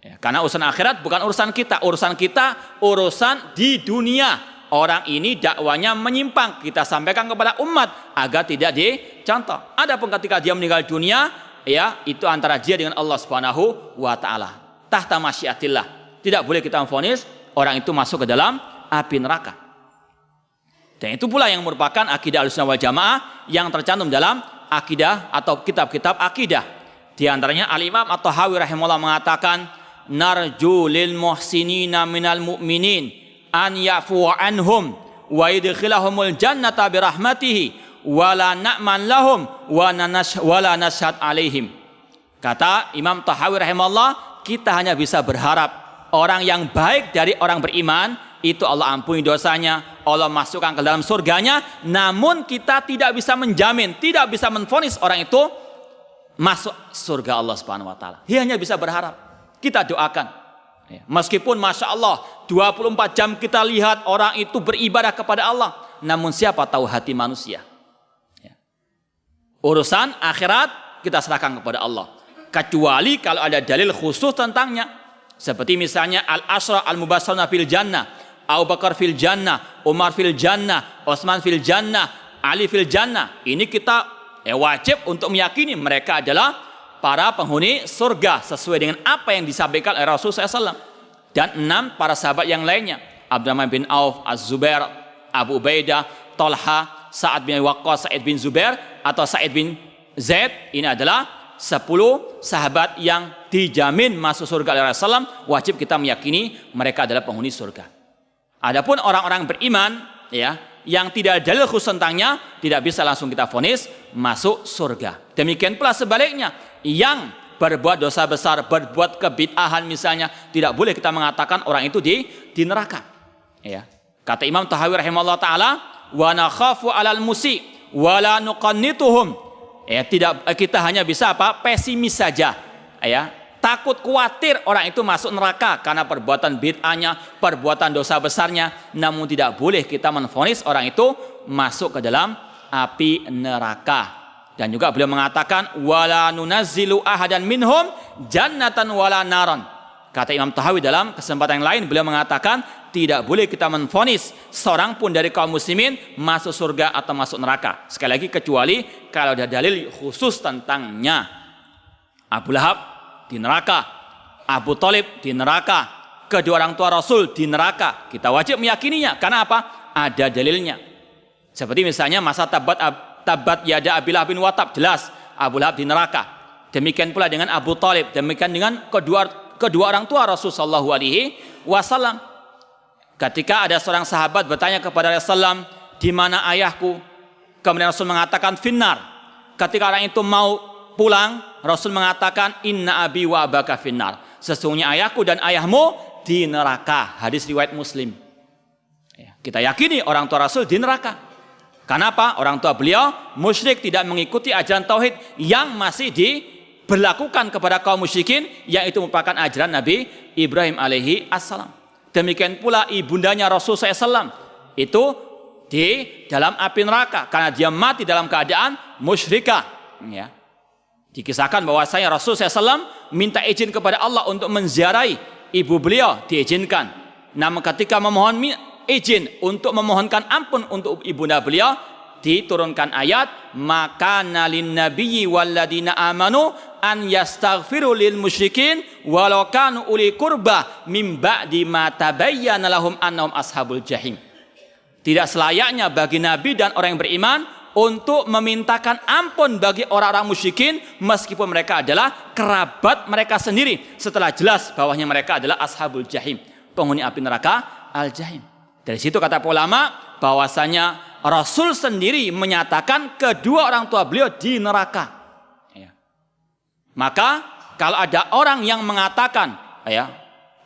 Ya, karena urusan akhirat bukan urusan kita. Urusan kita, urusan di dunia. Orang ini dakwanya menyimpang. Kita sampaikan kepada umat agar tidak dicontoh. Adapun ketika dia meninggal dunia, ya itu antara dia dengan Allah Subhanahu wa Ta'ala. Tahta masyiatillah. Tidak boleh kita memvonis orang itu masuk ke dalam api neraka. Dan itu pula yang merupakan akidah Ahlussunnah wal Jamaah yang tercantum dalam akidah atau kitab-kitab akidah. Di antaranya Al-Imam At-Tahawi rahimahullah mengatakan, narju lil muhsinina minal mu'minin an ya'fu anhum wa yudkhilahumul jannata bi rahmatihi wa la na'man lahum wa la nashhad alaihim. Kata Imam Tahawi rahimahullah, kita hanya bisa berharap orang yang baik dari orang beriman itu Allah ampuni dosanya, Allah masukkan ke dalam surganya. Namun kita tidak bisa menjamin, tidak bisa menvonis orang itu masuk surga Allah Subhanahu wa Ta'ala. Dia hanya bisa berharap. Kita doakan. Meskipun Masya Allah 24 jam kita lihat orang itu beribadah kepada Allah, namun siapa tahu hati manusia. Urusan akhirat kita serahkan kepada Allah, kecuali kalau ada dalil khusus tentangnya. Seperti misalnya Al-Asyra Al-Mubashsharuna fil Jannah, Abu Bakar fil Jannah, Umar fil Jannah, Utsman fil Jannah, Ali fil Jannah. Ini kita wajib untuk meyakini mereka adalah para penghuni surga sesuai dengan apa yang disampaikan oleh Rasulullah SAW. Dan 6 para sahabat yang lainnya, Abdurrahman bin Auf, Az-Zubair, Abu Ubaidah, Talha, Sa'ad bin Waqqas, Sa'id bin Zubair atau Sa'id bin Zaid. Ini adalah 10 sahabat yang dijamin masuk surga oleh Rasulullah SAW. Wajib kita meyakini mereka adalah penghuni surga. Adapun orang-orang beriman ya yang tidak ada dalil khusus tentangnya, tidak bisa langsung kita vonis masuk surga. Demikian pula sebaliknya, yang berbuat dosa besar, berbuat kebid'ahan misalnya, tidak boleh kita mengatakan orang itu di neraka. Ya. Kata Imam Tahawi rahimahullah taala, wa nakhafu 'alal musi wa la nuqannituhum. Ya, kita hanya bisa apa? Pesimis saja. Ya. Takut khawatir orang itu masuk neraka karena perbuatan bid'ahnya, perbuatan dosa besarnya. Namun tidak boleh kita menvonis orang itu masuk ke dalam api neraka. Dan juga beliau mengatakan wala nunazzilu ahadan minhum jannatan wala naran. Kata Imam Tahawi dalam kesempatan yang lain, beliau mengatakan tidak boleh kita menvonis seorang pun dari kaum muslimin masuk surga atau masuk neraka. Sekali lagi kecuali kalau ada dalil khusus tentangnya. Abu Lahab di neraka, Abu Thalib di neraka, kedua orang tua Rasul di neraka. Kita wajib meyakininya. Karena apa? Ada dalilnya. Seperti misalnya masa tabat yada Abi Lahab bin Watab, jelas Abu Lahab di neraka. Demikian pula dengan Abu Thalib, demikian dengan kedua orang tua Rasul sallallahu alaihi wasallam. Ketika ada seorang sahabat bertanya kepada Rasulullah, di mana ayahku? Kemudian Rasul mengatakan finnar. Ketika orang itu mau pulang, Rasul mengatakan inna abi wa abaka finnar. Sesungguhnya ayahku dan ayahmu di neraka. Hadis riwayat Muslim. Kita yakini orang tua Rasul di neraka. Kenapa? Orang tua beliau musyrik, tidak mengikuti ajaran tauhid yang masih diberlakukan kepada kaum musyrikin, yang itu merupakan ajaran Nabi Ibrahim alaihi assalam. Demikian pula ibundanya Rasul SAW itu di dalam api neraka karena dia mati dalam keadaan musyrikah. Ya. Dikisahkan bahwasanya Rasul SAW minta izin kepada Allah untuk menziarahi ibu beliau, diizinkan. Namun ketika memohon izin untuk memohonkan ampun untuk ibunda beliau, diturunkan ayat maka nalin nabiyyi walladina amanu an yastaghfiru lil musyrikin walau kanu uli qurba mim ba'di ma tabayyana lahum annahum ashabul jahim. Tidak selayaknya bagi nabi dan orang yang beriman untuk memintakan ampun bagi orang-orang musyrikin meskipun mereka adalah kerabat mereka sendiri, setelah jelas bahwasanya mereka adalah ashabul jahim, penghuni api neraka al-jahim. Dari situ kata ulama bahwasanya Rasul sendiri menyatakan kedua orang tua beliau di neraka. Ya. Maka kalau ada orang yang mengatakan, ya,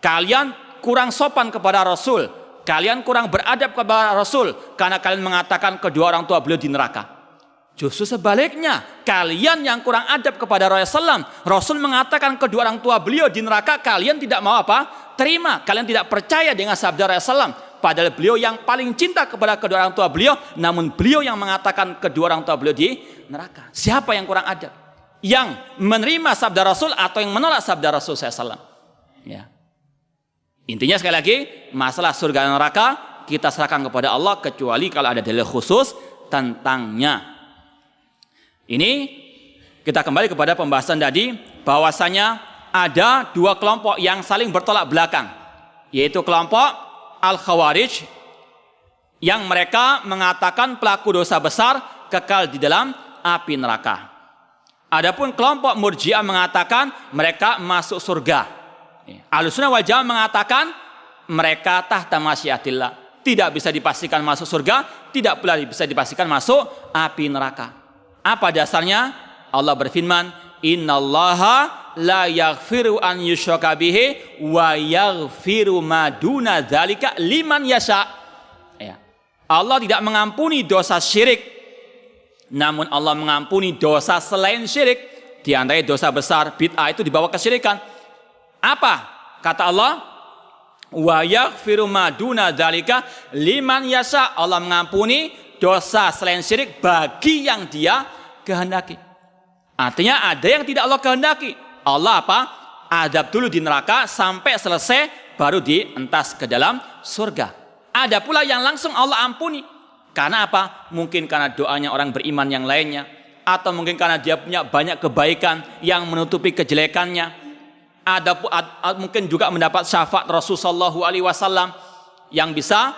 kalian kurang sopan kepada Rasul, kalian kurang beradab kepada Rasul karena kalian mengatakan kedua orang tua beliau di neraka. Justru sebaliknya, kalian yang kurang adab kepada Rasulullah. Rasul mengatakan kedua orang tua beliau di neraka, kalian tidak mau apa? Terima. Kalian tidak percaya dengan sabda Rasulullah. padahal beliau yang paling cinta kepada kedua orang tua beliau, namun beliau yang mengatakan kedua orang tua beliau di neraka. Siapa yang kurang adab? Yang menerima sabda Rasul atau yang menolak sabda Rasul SAW? Ya. Intinya sekali lagi, masalah surga dan neraka kita serahkan kepada Allah, kecuali kalau ada dalil khusus tentangnya. Ini kita kembali kepada pembahasan tadi, bahwasanya ada dua kelompok yang saling bertolak belakang, yaitu kelompok Al-Khawarij yang mereka mengatakan pelaku dosa besar kekal di dalam api neraka. Adapun kelompok Murji'ah mengatakan mereka masuk surga. Ahlussunnah wal Jamaah mengatakan mereka tahta masyiatillah, tidak bisa dipastikan masuk surga, tidak pula bisa dipastikan masuk api neraka. Apa dasarnya? Allah berfirman, innallaha la yaghfiru an yushraka bihi wa yaghfiru ma duna dzalika liman yasha. Ya. Allah tidak mengampuni dosa syirik, namun Allah mengampuni dosa selain syirik. Di antara dosa besar bid'ah itu dibawa kesyirikan. Apa kata Allah? Wa yaghfiru ma duna dzalika liman yasha. Allah mengampuni dosa selain syirik bagi yang Dia kehendaki. Artinya ada yang tidak Allah kehendaki, Allah apa? Adab dulu di neraka sampai selesai, baru dientas ke dalam surga. Ada pula yang langsung Allah ampuni. Karena apa? Mungkin karena doanya orang beriman yang lainnya, atau mungkin karena dia punya banyak kebaikan yang menutupi kejelekannya. Ada mungkin juga mendapat syafaat Rasulullah SAW yang bisa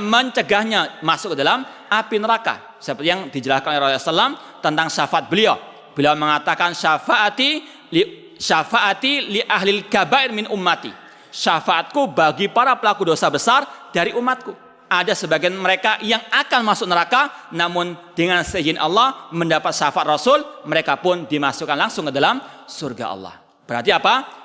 mencegahnya masuk ke dalam api neraka. Seperti yang dijelaskan oleh Rasulullah SAW tentang syafaat beliau. Beliau mengatakan syafaati li ahlil kabair min ummati. Syafaatku bagi para pelaku dosa besar dari umatku. Ada sebagian mereka yang akan masuk neraka, namun dengan seizin Allah mendapat syafaat Rasul, mereka pun dimasukkan langsung ke dalam surga Allah. Berarti apa?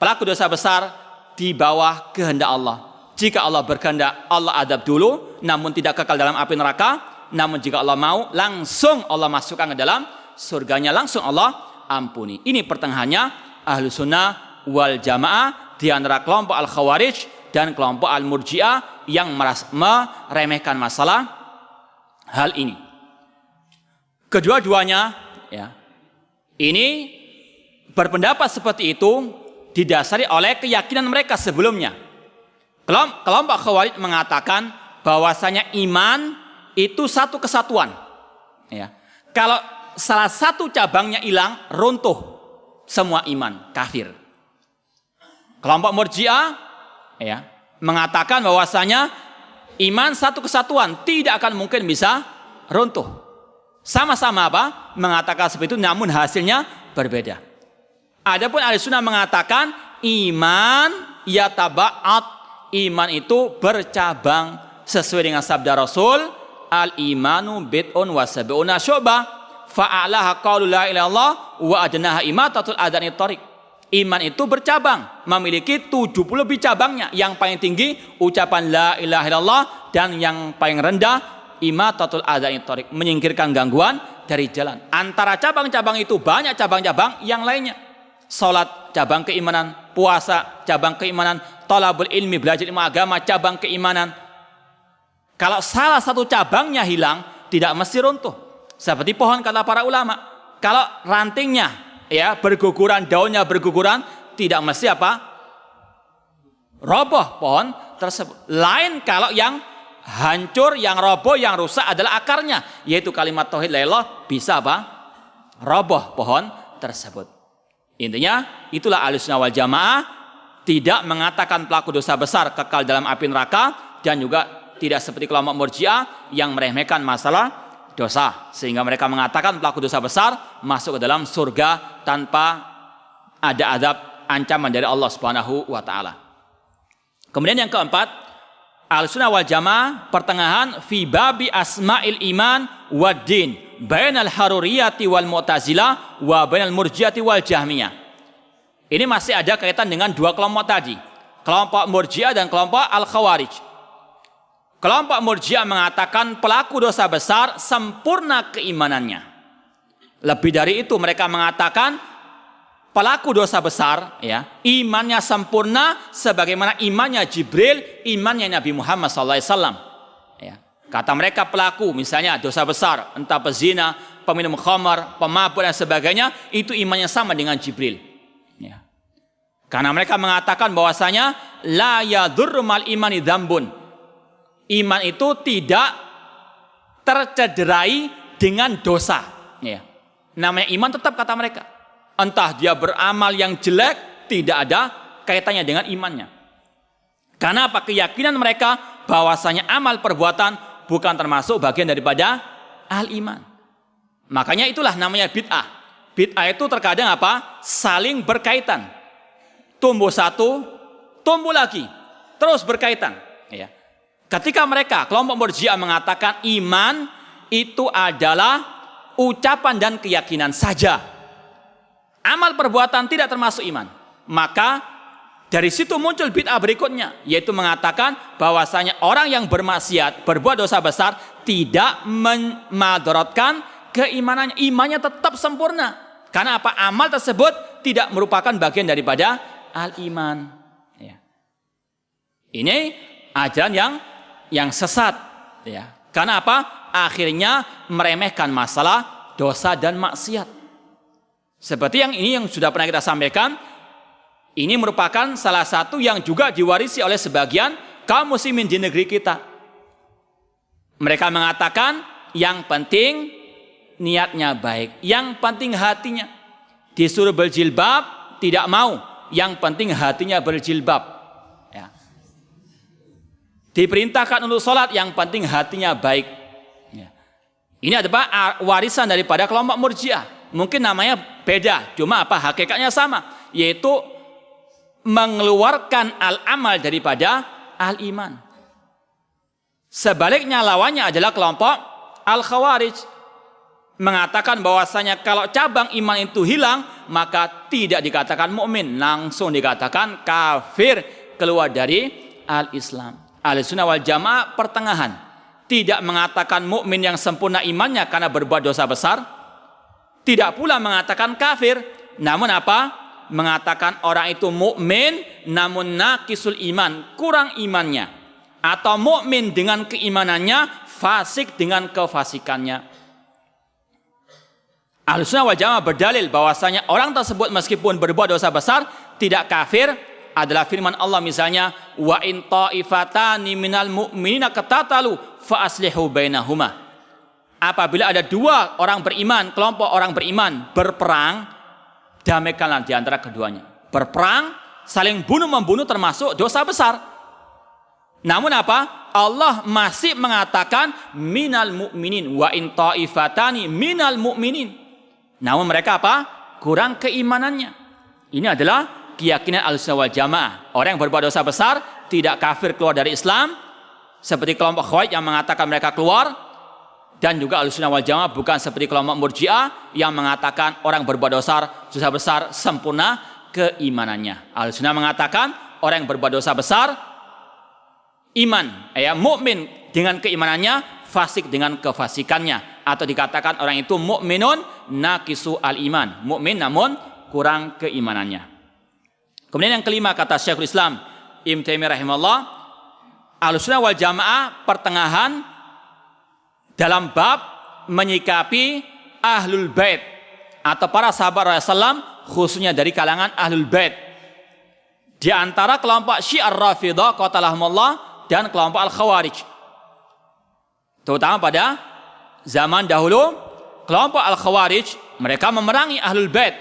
Pelaku dosa besar di bawah kehendak Allah. Jika Allah berkehendak, Allah adab dulu, namun tidak kekal dalam api neraka. Namun jika Allah mau, langsung Allah masukkan ke dalam surganya, langsung Allah ampuni. Ini pertengahannya Ahlussunnah wal Jamaah di antara kelompok Al-Khawarij dan kelompok Al-Murji'ah yang meremehkan masalah hal ini. Kedua-duanya ini berpendapat seperti itu didasari oleh keyakinan mereka sebelumnya. Kelompok Khawarij mengatakan bahwasanya iman itu satu kesatuan. Kalau salah satu cabangnya hilang, runtuh semua iman, kafir. Kelompok Murji'ah mengatakan bahwasanya iman satu kesatuan, tidak akan mungkin bisa runtuh. Sama-sama apa? Mengatakan seperti itu, namun hasilnya berbeda. Adapun Ahlussunnah mengatakan iman yataba'at, iman itu bercabang sesuai dengan sabda Rasul, al-imanu bid'un wa sab'una syu'bah. Fa'alaha qaulu la ilaha illallah wa adnaha imatatul adani thariq. Iman itu bercabang, memiliki 70 lebih cabangnya. Yang paling tinggi ucapan la ilaha illallah, dan yang paling rendah imatatul adani thariq, menyingkirkan gangguan dari jalan. Antara cabang-cabang itu banyak cabang-cabang yang lainnya. Salat cabang keimanan, puasa cabang keimanan, thalabul ilmi belajar ilmu agama cabang keimanan. Kalau salah satu cabangnya hilang, tidak mesti runtuh. Seperti pohon kata para ulama, kalau rantingnya berguguran, daunnya berguguran, tidak mesti apa? Roboh pohon tersebut. Lain kalau yang hancur, yang roboh, yang rusak adalah akarnya, yaitu kalimat tauhid la ilaha illallah, bisa apa? Roboh pohon tersebut. Intinya itulah Ahlussunnah wal Jamaah, tidak mengatakan pelaku dosa besar kekal dalam api neraka, dan juga tidak seperti kelompok Murji'ah yang meremehkan masalah dosa, sehingga mereka mengatakan pelaku dosa besar masuk ke dalam surga tanpa ada azab, ancaman dari Allah Subhanahu wa taala. Kemudian yang keempat, Ahlussunnah wal Jamaah pertengahan fi babi asma'il iman wad din bainal haruriyati wal mu'tazilah wa bainal murji'ati wal jahmiyah. Ini masih ada kaitan dengan dua kelompok tadi, kelompok Murji'ah dan kelompok Al-Khawarij. Kelompok Murji'ah mengatakan pelaku dosa besar sempurna keimanannya. Lebih dari itu, mereka mengatakan pelaku dosa besar, ya, imannya sempurna sebagaimana imannya Jibril, imannya Nabi Muhammad SAW. Ya. Kata mereka pelaku, misalnya dosa besar, entah pezina, peminum khamar, pemabuk dan sebagainya, itu imannya sama dengan Jibril. Ya. Karena mereka mengatakan bahwasanya la yadurru mal imani dzambun. Iman itu tidak tercederai dengan dosa. Ya. Namanya iman tetap, kata mereka. Entah dia beramal yang jelek, tidak ada kaitannya dengan imannya. Karena apa? Keyakinan mereka bahwasanya amal perbuatan bukan termasuk bagian daripada al-iman. Makanya itulah namanya bid'ah. Bid'ah itu terkadang apa? Saling berkaitan. Tumbuh satu, tumbuh lagi, terus berkaitan. Ya. Ketika mereka, kelompok Murji'ah mengatakan iman itu adalah ucapan dan keyakinan saja. Amal perbuatan tidak termasuk iman. Maka dari situ muncul bid'ah berikutnya, yaitu mengatakan bahwasanya orang yang bermaksiat, berbuat dosa besar, tidak memadorotkan keimanannya. Imannya tetap sempurna. Karena apa? Amal tersebut tidak merupakan bagian daripada al-iman. Ya. Ini ajaran yang sesat. Ya. Karena apa? Akhirnya meremehkan masalah dosa dan maksiat. Seperti yang sudah pernah kita sampaikan, ini merupakan salah satu yang juga diwarisi oleh sebagian kaum muslimin di negeri kita. Mereka mengatakan yang penting niatnya baik, yang penting hatinya. Disuruh berjilbab tidak mau, yang penting hatinya berjilbab. Ya. Diperintahkan untuk sholat, yang penting hatinya baik. Ya. Ini adalah warisan daripada kelompok Murji'ah. Mungkin namanya beda, cuma apa? Hakikatnya sama, yaitu mengeluarkan al-amal daripada al-iman. Sebaliknya lawannya adalah kelompok al-khawarij, mengatakan bahwasanya kalau cabang iman itu hilang, maka tidak dikatakan mukmin, langsung dikatakan kafir, keluar dari al-Islam. Ahlussunnah wal Jamaah pertengahan, tidak mengatakan mukmin yang sempurna imannya karena berbuat dosa besar, tidak pula mengatakan kafir, namun apa? Mengatakan orang itu mukmin namun naqisul iman, kurang imannya, atau mukmin dengan keimanannya, fasik dengan kefasikannya. Ahlussunnah wal Jamaah berdalil bahwasanya orang tersebut meskipun berbuat dosa besar tidak kafir, adalah firman Allah misalnya, wa in ta'ifatani minal mu'minina qatatalu fa aslihu bainahuma. Apabila ada dua orang beriman, kelompok orang beriman berperang, damaikanlah di antara keduanya. Berperang, saling bunuh-membunuh termasuk dosa besar. Namun apa? Allah masih mengatakan minal mu'minin wa in ta'ifatani minal mu'minin. Namun mereka apa? Kurang keimanannya. Ini adalah keyakinan Ahlussunnah wal Jamaah. Orang yang berbuat dosa besar tidak kafir, keluar dari Islam, seperti kelompok Khawarij yang mengatakan mereka keluar. Dan juga Ahlussunnah wal Jamaah bukan seperti kelompok Murji'ah yang mengatakan orang berbuat dosa besar sempurna keimanannya. Ahlussunnah mengatakan orang yang berbuat dosa besar iman, mukmin dengan keimanannya, fasik dengan kefasikannya, atau dikatakan orang itu mukminun naqisu al-iman, mukmin namun kurang keimanannya. Kemudian yang kelima, kata Syekhul Islam Ibnu Taimiyah rahimahullah, Ahlussunnah wal Jamaah pertengahan dalam bab menyikapi ahlul bait atau para sahabat Rasulullah, khususnya dari kalangan ahlul bait. Di antara kelompok Syiah Rafidah qatalahumullah dan kelompok al-Khawarij. Terutama pada zaman dahulu, kelompok al-Khawarij mereka memerangi ahlul bait,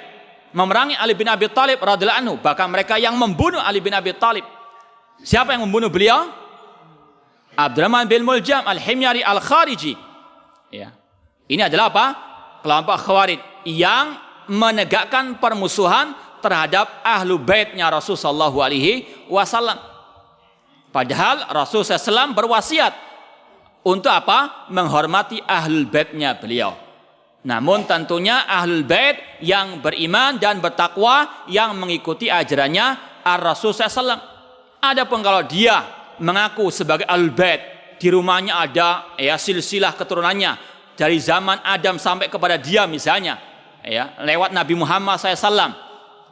memerangi Ali bin Abi Thalib radhiyallahu anhu, bahkan mereka yang membunuh Ali bin Abi Thalib. Siapa yang membunuh beliau? Abdurrahman bin Muljam al-Himyari al-Khariji. Ya. Ini adalah apa? Kelompok Khawarij yang menegakkan permusuhan terhadap ahlu baitnya Rasulullah SAW. Padahal Rasulullah SAW berwasiat untuk apa? Menghormati ahlul baitnya beliau. Namun tentunya ahlul bait yang beriman dan bertakwa, yang mengikuti ajarannya Rasulullah SAW. Adapun kalau dia mengaku sebagai ahlul bait, di rumahnya ada silsilah keturunannya dari zaman Adam sampai kepada dia misalnya, lewat Nabi Muhammad SAW,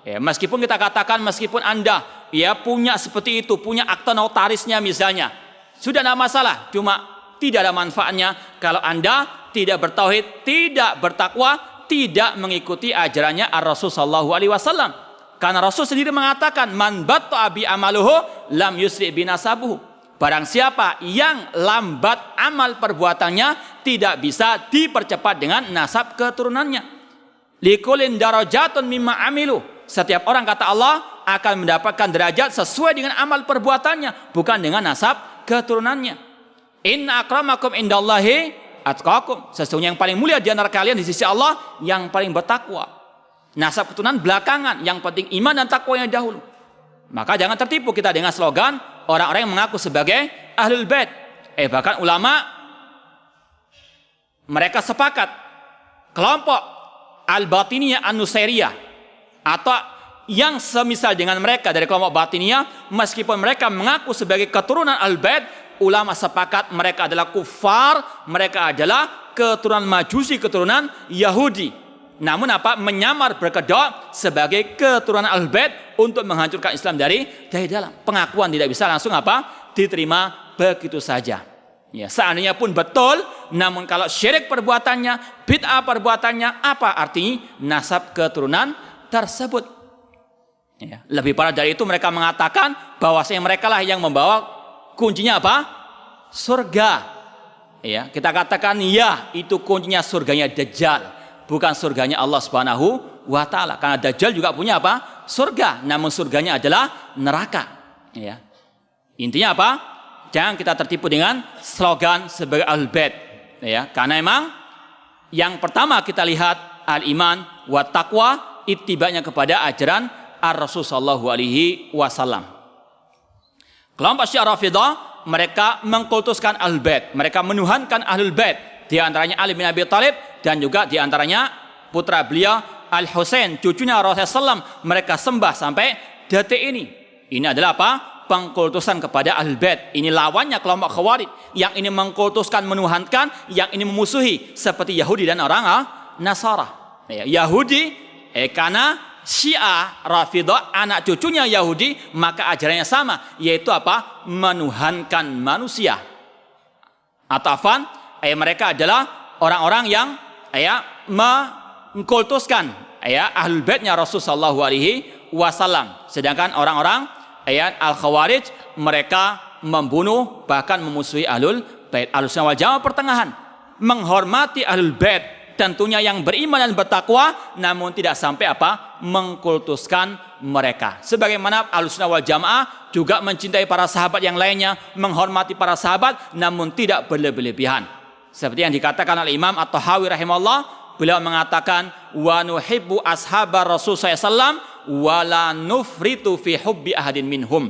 Ya, meskipun kita katakan meskipun Anda ya punya seperti itu, punya akta notarisnya misalnya, sudah tidak masalah. Cuma tidak ada manfaatnya kalau Anda tidak bertauhid, tidak bertakwa, tidak mengikuti ajarannya Ar-Rasul sallallahu alaihi wasallam. Karena Rasul sendiri mengatakan, man batta'a bi amaluhu lam yusri bi nasabuhu. Barang siapa yang lambat amal perbuatannya, tidak bisa dipercepat dengan nasab keturunannya. Likulin darajatun mimma amilu. Setiap orang, kata Allah, akan mendapatkan derajat sesuai dengan amal perbuatannya, bukan dengan nasab keturunannya. Inna akramakum indallahi atqakum. Sesungguhnya yang paling mulia di antara kalian di sisi Allah yang paling bertakwa. Nasab keturunan belakangan, yang penting iman dan takwa yang dahulu. Maka jangan tertipu kita dengan slogan orang-orang yang mengaku sebagai ahlul bait. Bahkan ulama mereka sepakat kelompok al-batiniyah an-nusairiyah atau yang semisal dengan mereka dari kelompok batiniyah, meskipun mereka mengaku sebagai keturunan al-bait, ulama sepakat mereka adalah kufar, mereka adalah keturunan Majusi, keturunan Yahudi. Namun menyamar berkedok sebagai keturunan al-bait untuk menghancurkan Islam dari dalam. Pengakuan tidak bisa langsung diterima begitu saja. Ya, seandainya pun betul, namun kalau syirik perbuatannya, bid'ah perbuatannya, apa arti nasab keturunan tersebut? Ya, lebih parah dari itu, mereka mengatakan bahwasanya mereka lah yang membawa kuncinya surga. Ya, kita katakan ya, itu kuncinya surganya Dajjal, bukan surganya Allah Subhanahu wa taala. Karena Dajjal juga punya surga, namun surganya adalah neraka. Ya. Intinya jangan kita tertipu dengan slogan sebagai al-bait. Ya, karena memang yang pertama kita lihat al-iman wa taqwa, ittibanya kepada ajaran Ar-Rasul sallallahu alaihi wasallam. Kelompok Syiah Rafidhah, mereka mengkultuskan al-bait, mereka menuhankan ahlul bait, di antaranya Ali bin Abi Thalib dan juga di antaranya putra beliau Al-Husain, cucunya Rasulullah SAW, mereka sembah sampai detik ini. Ini adalah pengkultusan kepada ahlul bait. Ini lawannya kelompok Khawarij, yang ini mengkultuskan, menuhankan, yang ini memusuhi, seperti Yahudi dan orang Nasara. Yahudi karena Syiah Rafidhah anak cucunya Yahudi, maka ajarannya sama, yaitu menuhankan manusia. Atau mereka adalah orang-orang yang mengkultuskan ahlul baitnya Rasul sallallahu alaihi wasallam. Sedangkan orang-orang al-Khawarij, mereka membunuh bahkan memusuhi ahlul bait. Ahlussunnah wal Jamaah pertengahan, menghormati ahlul bait, tentunya yang beriman dan bertakwa, namun tidak sampai mengkultuskan mereka. Sebagaimana Ahlussunnah wal Jamaah juga mencintai para sahabat yang lainnya, menghormati para sahabat, namun tidak berlebihan. Seperti yang dikatakan oleh Imam At-Tahawi rahimahullah, beliau mengatakan, wa nuhibbu ashabar Rasul sallallahu wa la nufritu fi hubbi ahadin minhum.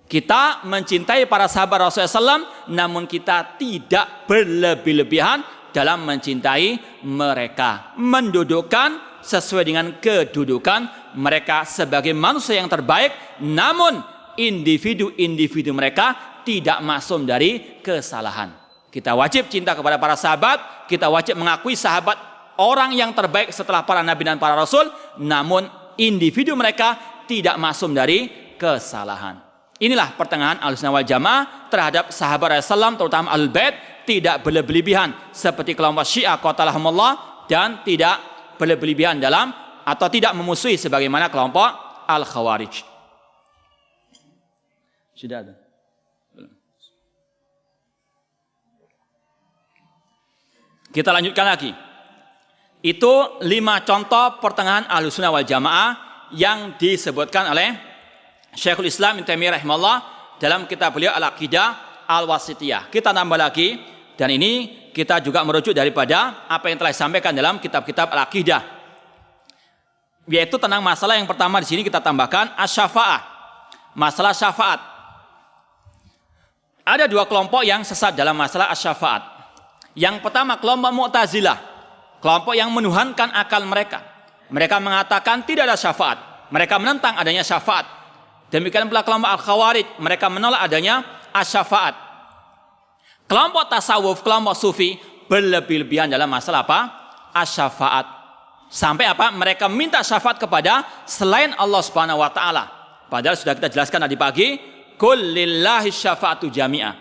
Kita mencintai para sahabat Rasul sallallahu, namun kita tidak berlebihan dalam mencintai mereka, mendudukkan sesuai dengan kedudukan mereka sebagai manusia yang terbaik, namun individu-individu mereka tidak maksum dari kesalahan. Kita wajib cinta kepada para sahabat, kita wajib mengakui sahabat orang yang terbaik setelah para nabi dan para rasul, namun individu mereka tidak maksum dari kesalahan. Inilah pertengahan Ahlussunnah wal Jamaah terhadap sahabat Rasulullah, terutama ahlul bait, tidak berlebihan seperti kelompok Syiah qatalahumullah, dan tidak berlebihan dalam atau tidak memusuhi sebagaimana kelompok Al-Khawarij. Sudah ada? Kita lanjutkan lagi. Itu 5 contoh pertengahan Ahlussunnah wal Jamaah yang disebutkan oleh Syekhul Islam Ibnu Taimiyah rahimahullah dalam kitab beliau Al-Aqidah Al-Wasithiyah. Kita tambah lagi, dan ini kita juga merujuk daripada apa yang telah disampaikan dalam kitab-kitab Al-Aqidah, yaitu tentang masalah yang pertama di sini kita tambahkan asy-syafa'ah, masalah syafaat. Ada 2 kelompok yang sesat dalam masalah asy-syafa'at. Yang pertama kelompok Mu'tazilah, kelompok yang menuhankan akal mereka. Mereka mengatakan tidak ada syafaat, mereka menentang adanya syafaat. Demikian pula kelompok Al-Khawarij, mereka menolak adanya asy-syafaat. Kelompok tasawuf, kelompok sufi berlebih-lebihan dalam masalah asy-syafaat. Sampai apa? Mereka minta syafaat kepada selain Allah Subhanahu wa taala. Padahal sudah kita jelaskan tadi pagi, qul lillahi syafa'atu jami'ah.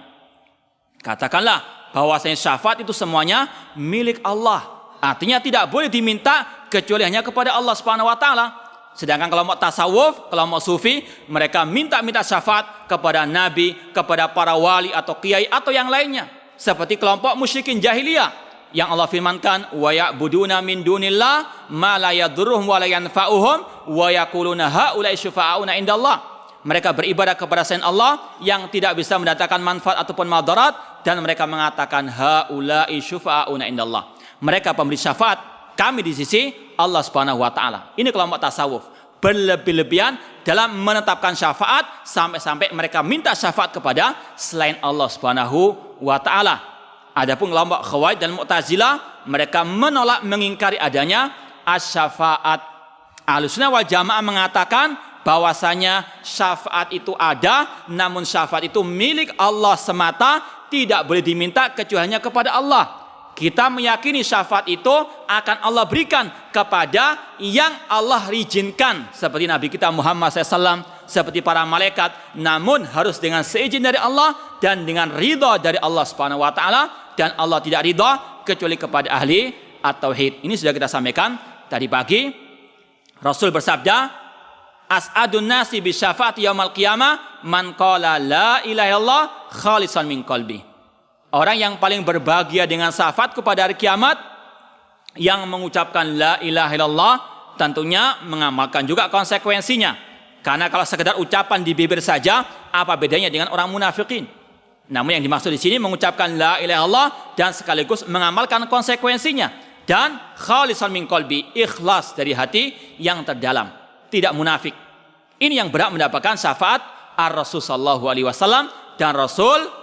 Katakanlah bahwasanya syafaat itu semuanya milik Allah. Artinya tidak boleh diminta kecuali hanya kepada Allah Subhanahu wa taala. Sedangkan kelompok tasawuf, kelompok sufi, mereka minta syafaat kepada nabi, kepada para wali atau kiai atau yang lainnya. Seperti kelompok musyrikin jahiliyah yang Allah firmankan, wa ya'buduna min dunillah ma la yadurruhum wa la yanfa'uhum wa yaquluna haula'i syufa'auna indallah. Mereka beribadah kepada selain Allah yang tidak bisa mendatangkan manfaat ataupun madarat, dan mereka mengatakan haula'i syufa'auna indallah. Mereka pemberi syafaat kami di sisi Allah Subhanahu wa taala. Ini kelompok tasawuf, berlebih-lebihan dalam menetapkan syafaat sampai-sampai mereka minta syafaat kepada selain Allah Subhanahu wa taala. Adapun kelompok Khawarij dan Mu'tazilah, mereka menolak, mengingkari adanya asy-syafaat. Ahlussunnah wal Jamaah mengatakan bahwasanya syafaat itu ada, namun syafaat itu milik Allah semata, tidak boleh diminta kecuali hanya kepada Allah. Kita meyakini syafaat itu akan Allah berikan kepada yang Allah izinkan, seperti Nabi kita Muhammad SAW, seperti para malaikat, namun harus dengan seizin dari Allah dan dengan ridha dari Allah Subhanahu wa taala, dan Allah tidak ridha kecuali kepada ahli at-tauhid. Ini sudah kita sampaikan tadi pagi. Rasul bersabda, as'adun nasi bi syafaati yaumil qiyamah man qala la ilaha illallah khalisan min qalbi. Orang yang paling berbahagia dengan syafaat kepada hari kiamat yang mengucapkan la ilaha illallah, tentunya mengamalkan juga konsekuensinya. Karena kalau sekedar ucapan di bibir saja, apa bedanya dengan orang munafikin? Namun yang dimaksud di sini mengucapkan la ilaha illallah dan sekaligus mengamalkan konsekuensinya, dan khalisan min qalbi, ikhlas dari hati yang terdalam, tidak munafik. Ini yang berhak mendapatkan syafaat ar-Rasul sallallahu alaihi wasallam, dan Rasul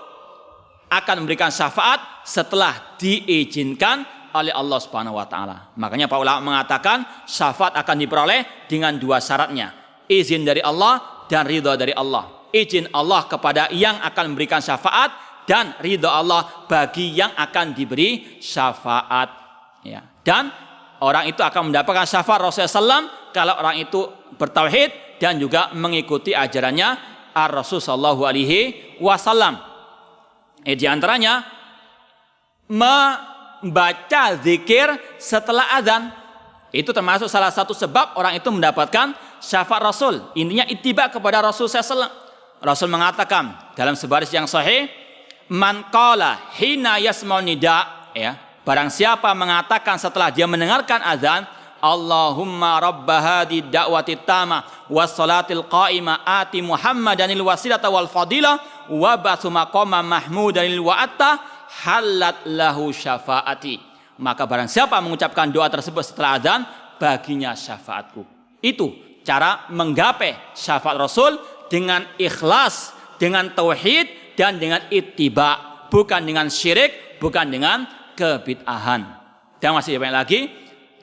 akan memberikan syafaat setelah diizinkan oleh Allah Subhanahu wa taala. Makanya para ulama mengatakan syafaat akan diperoleh dengan dua syaratnya, izin dari Allah dan ridha dari Allah. Izin Allah kepada yang akan memberikan syafaat, dan ridha Allah bagi yang akan diberi syafaat. Ya. Dan orang itu akan mendapatkan syafaat Rasulullah SAW kalau orang itu bertauhid dan juga mengikuti ajarannya ar-Rasul sallallahu alaihi wasallam. Di antaranya membaca zikir setelah azan. Itu termasuk salah satu sebab orang itu mendapatkan syafaat Rasul. Intinya ittiba kepada Rasul SAW. Rasul mengatakan dalam sebaris yang sahih, man qala hina yasma'un nida, ya, barang siapa mengatakan setelah dia mendengarkan azan, Allahumma rabba hadi da'wati tama was salatil qa'ima ati Muhammadanil wasilata wal fadilah wa ba'su maqama mahmudanil wa'atta halat lahu syafaati. Maka barang siapa mengucapkan doa tersebut setelah azan, baginya syafaatku. Itu cara menggapai syafaat Rasul, dengan ikhlas, dengan tauhid, dan dengan ittiba, bukan dengan syirik, bukan dengan kebid'ahan. Dan masih banyak lagi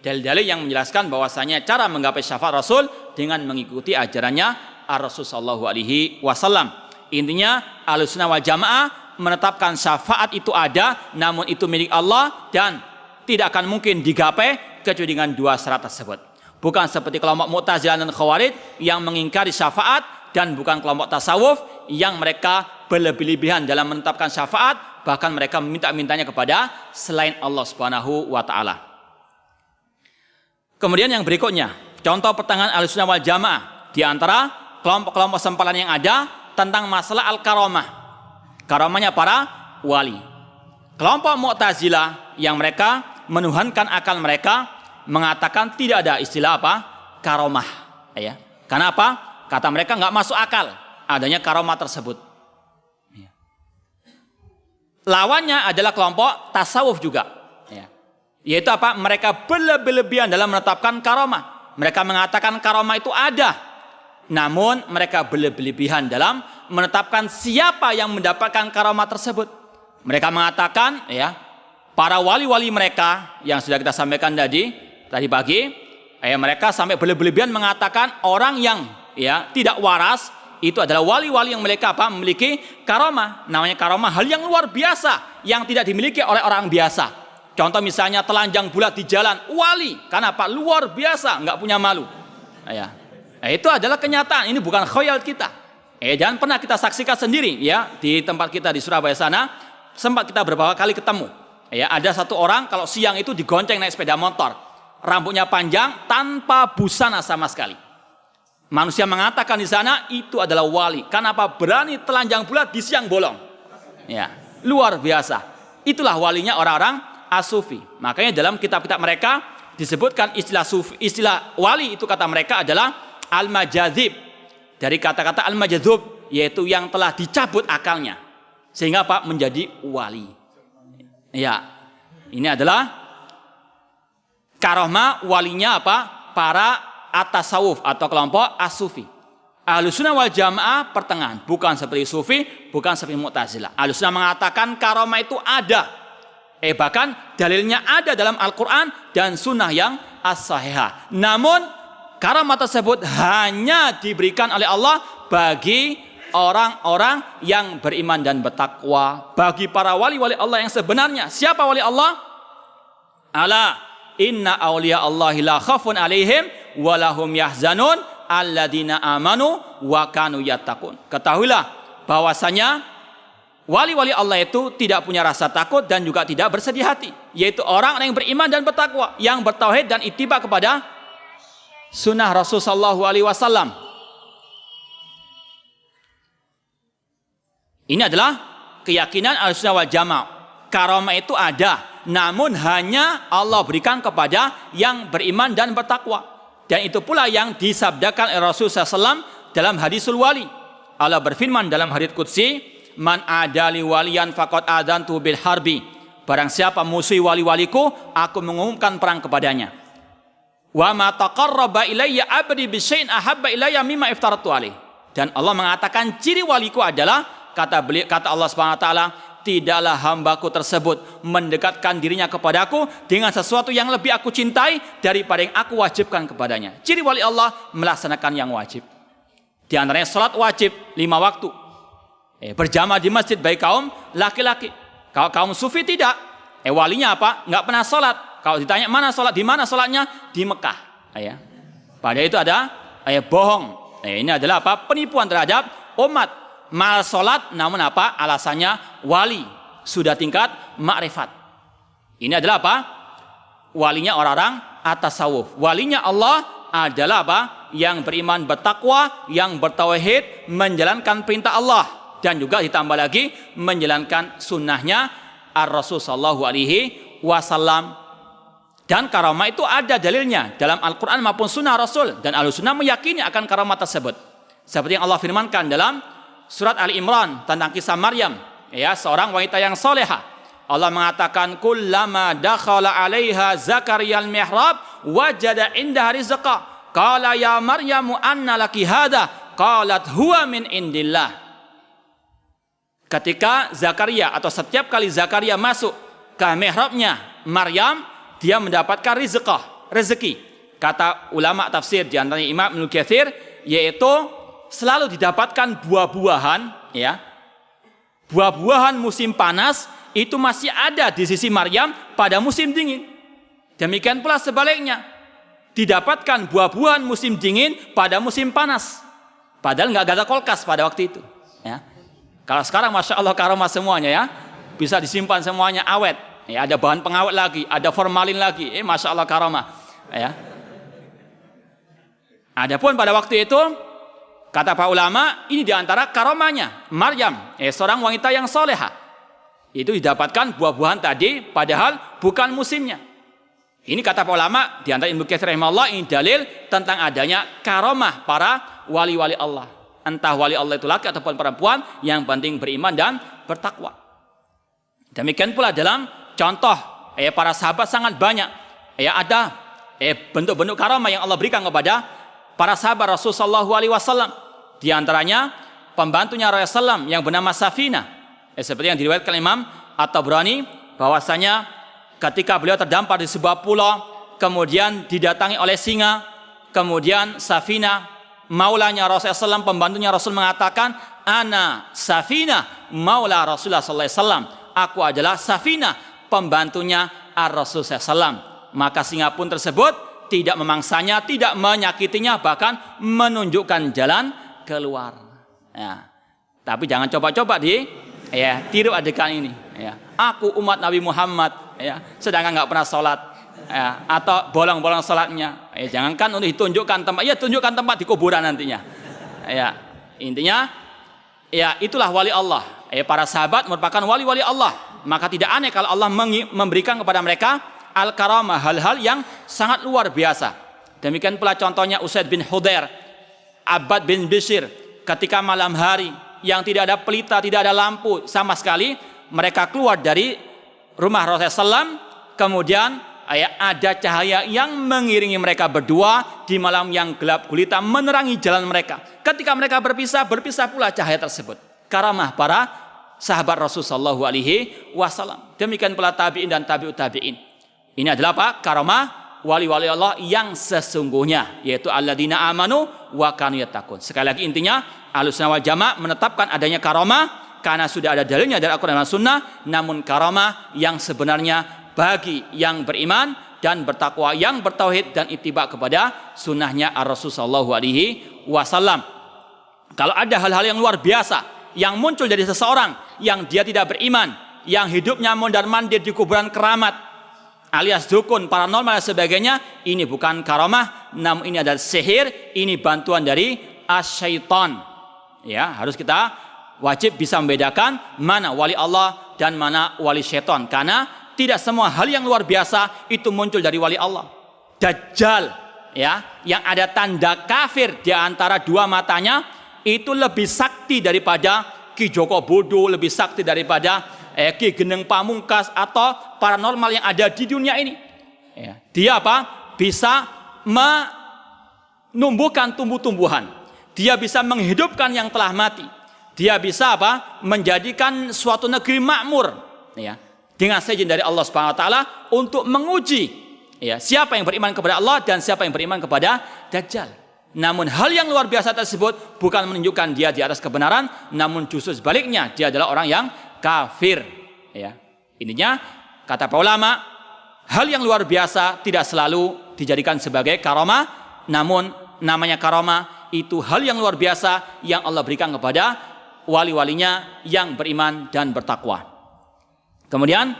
dalil-dalil yang menjelaskan bahwasanya cara menggapai syafaat Rasul dengan mengikuti ajarannya ar-Rasul sallallahu alaihi wasallam. Intinya Ahlussunnah wal Jamaah menetapkan syafaat itu ada, namun itu milik Allah dan tidak akan mungkin digapai kecuali dengan dua syarat tersebut. Bukan seperti kelompok Mu'tazilah dan Khawarij yang mengingkari syafaat, dan bukan kelompok tasawuf yang mereka berlebih-lebihan dalam menetapkan syafaat, bahkan mereka meminta-mintanya kepada selain Allah Subhanahu wa taala. Kemudian yang berikutnya, contoh pertengahan Ahlussunnah wal Jamaah di antara kelompok-kelompok sempalan yang ada tentang masalah al-karamah. Karamahnya para wali. Kelompok Mu'tazilah yang mereka menuhankan akal mereka mengatakan tidak ada istilah apa? Karamah, ya. Karena apa? Kata mereka nggak masuk akal adanya karamah tersebut. Lawannya adalah kelompok tasawuf juga, ya. Yaitu apa? Mereka berlebih-lebihan dalam menetapkan karamah. Mereka mengatakan karamah itu ada, namun mereka berlebih-lebihan dalam menetapkan siapa yang mendapatkan karamah tersebut. Mereka mengatakan, ya, para wali-wali mereka yang sudah kita sampaikan tadi pagi, mereka sampai berlebih-lebihan mengatakan orang yang, ya, tidak waras itu adalah wali-wali yang mereka memiliki karamah. Namanya karamah hal yang luar biasa yang tidak dimiliki oleh orang biasa. Contoh misalnya telanjang bulat di jalan, wali. Karena apa? Luar biasa, nggak punya malu. Ya. Itu adalah kenyataan, ini bukan khayal kita. Dan pernah kita saksikan sendiri ya di tempat kita di Surabaya sana, sempat kita beberapa kali ketemu. Ya, ada satu orang kalau siang itu digonceng naik sepeda motor, rambutnya panjang tanpa busana sama sekali. Manusia mengatakan di sana itu adalah wali. Kenapa? Berani telanjang bulat di siang bolong. Ya, luar biasa. Itulah walinya orang-orang as-sufi. Makanya dalam kitab-kitab mereka disebutkan istilah sufi, istilah wali itu kata mereka adalah al-majadzib. Dari kata-kata al-majadzub, yaitu yang telah dicabut akalnya. Sehingga Pak menjadi wali. Ya. Ini adalah karomah walinya apa? Para at-tasawuf atau kelompok as-sufi. Ahlussunnah wal jamaah pertengahan, bukan seperti sufi, bukan seperti mu'tazilah. Ahlussunnah mengatakan karomah itu ada. Bahkan dalilnya ada dalam Al-Quran dan sunnah yang as-sahihah. Namun karomah tersebut hanya diberikan oleh Allah bagi orang-orang yang beriman dan bertakwa, bagi para wali-wali Allah yang sebenarnya. Siapa wali Allah? Ala inna awliya Allahi la khafun alaihim walahum yahzanun alladzina amanu wa kanu yattaqun. Ketahuilah bahwasanya wali-wali Allah itu tidak punya rasa takut dan juga tidak bersedih hati, yaitu orang yang beriman dan bertakwa, yang bertauhid dan ittiba kepada sunnah Rasul sallallahu alaihi wasallam. Ini adalah keyakinan Ahlussunnah wal Jamaah. Karamah itu ada, namun hanya Allah berikan kepada yang beriman dan bertakwa. Dan itu pula yang disabdakan oleh Rasul SAW dalam hadisul wali. Allah berfirman dalam hadits qudsi, man adali waliyan faqad adantu bil harbi. Barang siapa musuhi wali-waliku, aku mengumumkan perang kepadanya. Wa ma taqarraba ilayya abdi bisyai'in ahabba ilayya mimma iftaratu alaih. Dan Allah mengatakan ciri waliku adalah kata Allah Subhanahu wa taala, tidaklah hambaku tersebut mendekatkan dirinya kepadaku dengan sesuatu yang lebih aku cintai daripada yang aku wajibkan kepadanya. Ciri wali Allah melaksanakan yang wajib. Di antaranya salat wajib 5 waktu. Berjamaah di masjid baik kaum laki-laki. Kalau kaum sufi tidak. Walinya apa? Enggak pernah salat. Kalau ditanya mana salat, di mana salatnya? Di Mekah. Padahal itu ada bohong. Ini adalah apa? Penipuan terhadap umat. Mal salat namun apa? Alasannya wali, sudah tingkat makrifat. Ini adalah apa? Walinya orang-orang at-tasawuf. Walinya Allah adalah apa? Yang beriman bertakwa, yang bertauhid, menjalankan perintah Allah, dan juga ditambah lagi menjalankan sunnahnya ar-Rasul sallallahu alaihi wasallam. Dan karamah itu ada dalilnya dalam Al-Quran maupun sunnah Rasul, dan Ahlussunnah meyakini akan karamah tersebut. Seperti yang Allah firmankan dalam Surat Ali Imran tentang kisah Maryam, seorang wanita yang solehah. Allah mengatakan, kullama dakhala 'alaiha Zakaria al-mihrab wajada indaha rizqa. Qala ya Maryamu anna laki hadha? Qalat huwa min indillah. Ketika Zakaria atau setiap kali Zakaria masuk ke mihrabnya Maryam, dia mendapatkan rezeki. Kata ulama tafsir di antaranya Imam Ibnu Katsir, yaitu selalu didapatkan buah-buahan, buah-buahan musim panas itu masih ada di sisi Maryam pada musim dingin. Demikian pula sebaliknya, didapatkan buah-buahan musim dingin pada musim panas. Padahal nggak ada kulkas pada waktu itu. Kalau sekarang masya Allah karamah semuanya bisa disimpan semuanya awet. Ada bahan pengawet lagi, ada formalin lagi. Masya Allah karamah. Adapun pada waktu itu, kata para ulama, ini diantara karamahnya Maryam, seorang wanita yang solehah. Itu didapatkan buah-buahan tadi, padahal bukan musimnya. Ini kata para ulama, diantara Ibnu Katsir rahimahullah, ini dalil tentang adanya karamah para wali-wali Allah. Entah wali Allah itu laki ataupun perempuan, yang penting beriman dan bertakwa. Demikian pula dalam contoh, para sahabat sangat banyak. Ada bentuk-bentuk karamah yang Allah berikan kepada para sahabat Rasul sallallahu alaihi wasallam. Di antaranya pembantunya Rasulullah SAW yang bernama Safina. Seperti yang diriwayatkan Imam At-Tabrani, bahwasanya ketika beliau terdampar di sebuah pulau, kemudian didatangi oleh singa, kemudian Safina, maulanya Rasulullah SAW, pembantunya Rasul mengatakan, ana Safina maula Rasulullah SAW. Aku adalah Safina, pembantunya Ar-Rasul SAW. Maka singa pun tersebut tidak memangsanya, tidak menyakitinya, bahkan menunjukkan jalan keluar. Ya. Tapi jangan coba-coba tiru adegan ini. Ya. Aku umat Nabi Muhammad, ya, sedangkan nggak pernah sholat, ya, atau bolong-bolong sholatnya. Ya, jangankan untuk ditunjukkan tempat, ya tunjukkan tempat di kuburan nantinya. Ya, intinya, ya itulah wali Allah. Para sahabat merupakan wali-wali Allah. Maka tidak aneh kalau Allah memberikan kepada mereka al-karamah, hal-hal yang sangat luar biasa. Demikian pula contohnya Usaid bin Hudair, Abbad bin Bishr, ketika malam hari yang tidak ada pelita, tidak ada lampu sama sekali, mereka keluar dari rumah Rasulullah SAW, kemudian ada cahaya yang mengiringi mereka berdua di malam yang gelap gulita, menerangi jalan mereka. Ketika mereka berpisah pula cahaya tersebut. Karamah para sahabat Rasulullah SAW. Demikian pula tabi'in dan tabi'ut tabi'in. Ini adalah apa? Karamah wali-wali Allah yang sesungguhnya, yaitu alladzina amanu wa kanu yattaqun. Sekali lagi intinya, Ahlussunnah wal Jamaah menetapkan adanya karamah karena sudah ada dalilnya dari Al-Qur'an dan Sunnah, namun karamah yang sebenarnya bagi yang beriman dan bertakwa, yang bertauhid dan ittiba kepada sunnahnya Ar-Rasul sallallahu alaihi wasallam. Kalau ada hal-hal yang luar biasa yang muncul dari seseorang yang dia tidak beriman, yang hidupnya mondar-mandir di kuburan keramat, alias dukun, paranormal dan sebagainya, ini bukan karamah, namun ini adalah sihir, ini bantuan dari asyaiton. Ya, harus kita wajib bisa membedakan mana wali Allah dan mana wali syaiton, karena tidak semua hal yang luar biasa itu muncul dari wali Allah. Dajjal, ya, yang ada tanda kafir di antara dua matanya, itu lebih sakti daripada Ki Joko Bodo, lebih sakti daripada Ki Geneng Pamungkas atau paranormal yang ada di dunia ini. Ya. Dia apa? Bisa menumbuhkan tumbuh-tumbuhan. Dia bisa menghidupkan yang telah mati. Dia bisa apa? Menjadikan suatu negeri makmur. Ya. Dengan seizin dari Allah Subhanahu Wa Taala untuk menguji, ya, siapa yang beriman kepada Allah dan siapa yang beriman kepada Dajjal. Namun hal yang luar biasa tersebut bukan menunjukkan dia di atas kebenaran, namun justru sebaliknya, dia adalah orang yang kafir. Ya. Intinya, kata para ulama, hal yang luar biasa tidak selalu dijadikan sebagai karamah, namun namanya karamah itu hal yang luar biasa yang Allah berikan kepada wali-walinya yang beriman dan bertakwa. Kemudian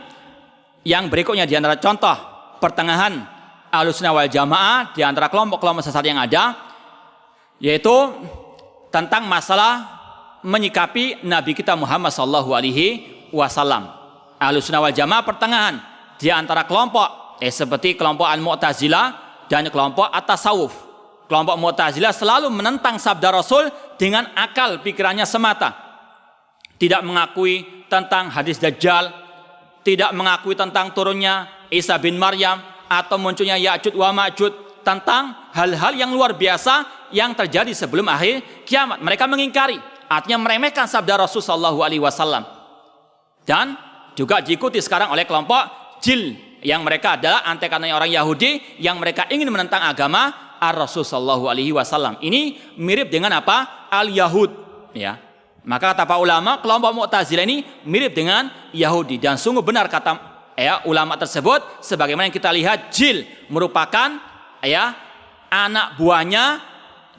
yang berikutnya di antara contoh pertengahan Ahlussunnah wal Jamaah di antara kelompok-kelompok sesat yang ada, yaitu tentang masalah menyikapi Nabi kita Muhammad sallallahu alaihi wasallam. Ahlussunnah wal Jamaah pertengahan di antara kelompok seperti kelompok Al-Mu'tazilah dan kelompok At-Tasawuf. Kelompok Mu'tazilah selalu menentang sabda Rasul dengan akal pikirannya semata. Tidak mengakui tentang hadis Dajjal, tidak mengakui tentang turunnya Isa bin Maryam atau munculnya Ya'juj wa Ma'juj, tentang hal-hal yang luar biasa yang terjadi sebelum akhir kiamat. Mereka mengingkari, artinya meremehkan sabda Rasul sallallahu alaihi wasallam. Dan juga diikuti sekarang oleh kelompok Jil, yang mereka adalah antek-antek orang Yahudi yang mereka ingin menentang agama Ar-Rasul sallallahu alaihi wasallam. Ini mirip dengan apa? Al-Yahud, ya. Maka kata para ulama, kelompok Mu'tazilah ini mirip dengan Yahudi, dan sungguh benar kata ulama tersebut, sebagaimana yang kita lihat, Jil merupakan anak buahnya,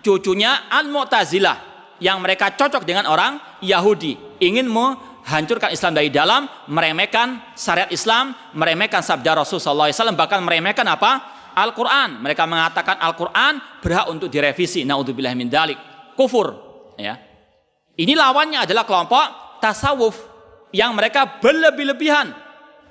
cucunya Al-Mu'tazilah, yang mereka cocok dengan orang Yahudi, ingin menghancurkan Islam dari dalam, meremehkan syariat Islam, meremehkan sabda Rasul sallallahu alaihi wasallam, bahkan meremehkan apa? Al-Quran. Mereka mengatakan Al-Quran berhak untuk direvisi. Naudzubillah min dzalik. Kufur, ya. Ini lawannya adalah kelompok tasawuf yang mereka berlebih-lebihan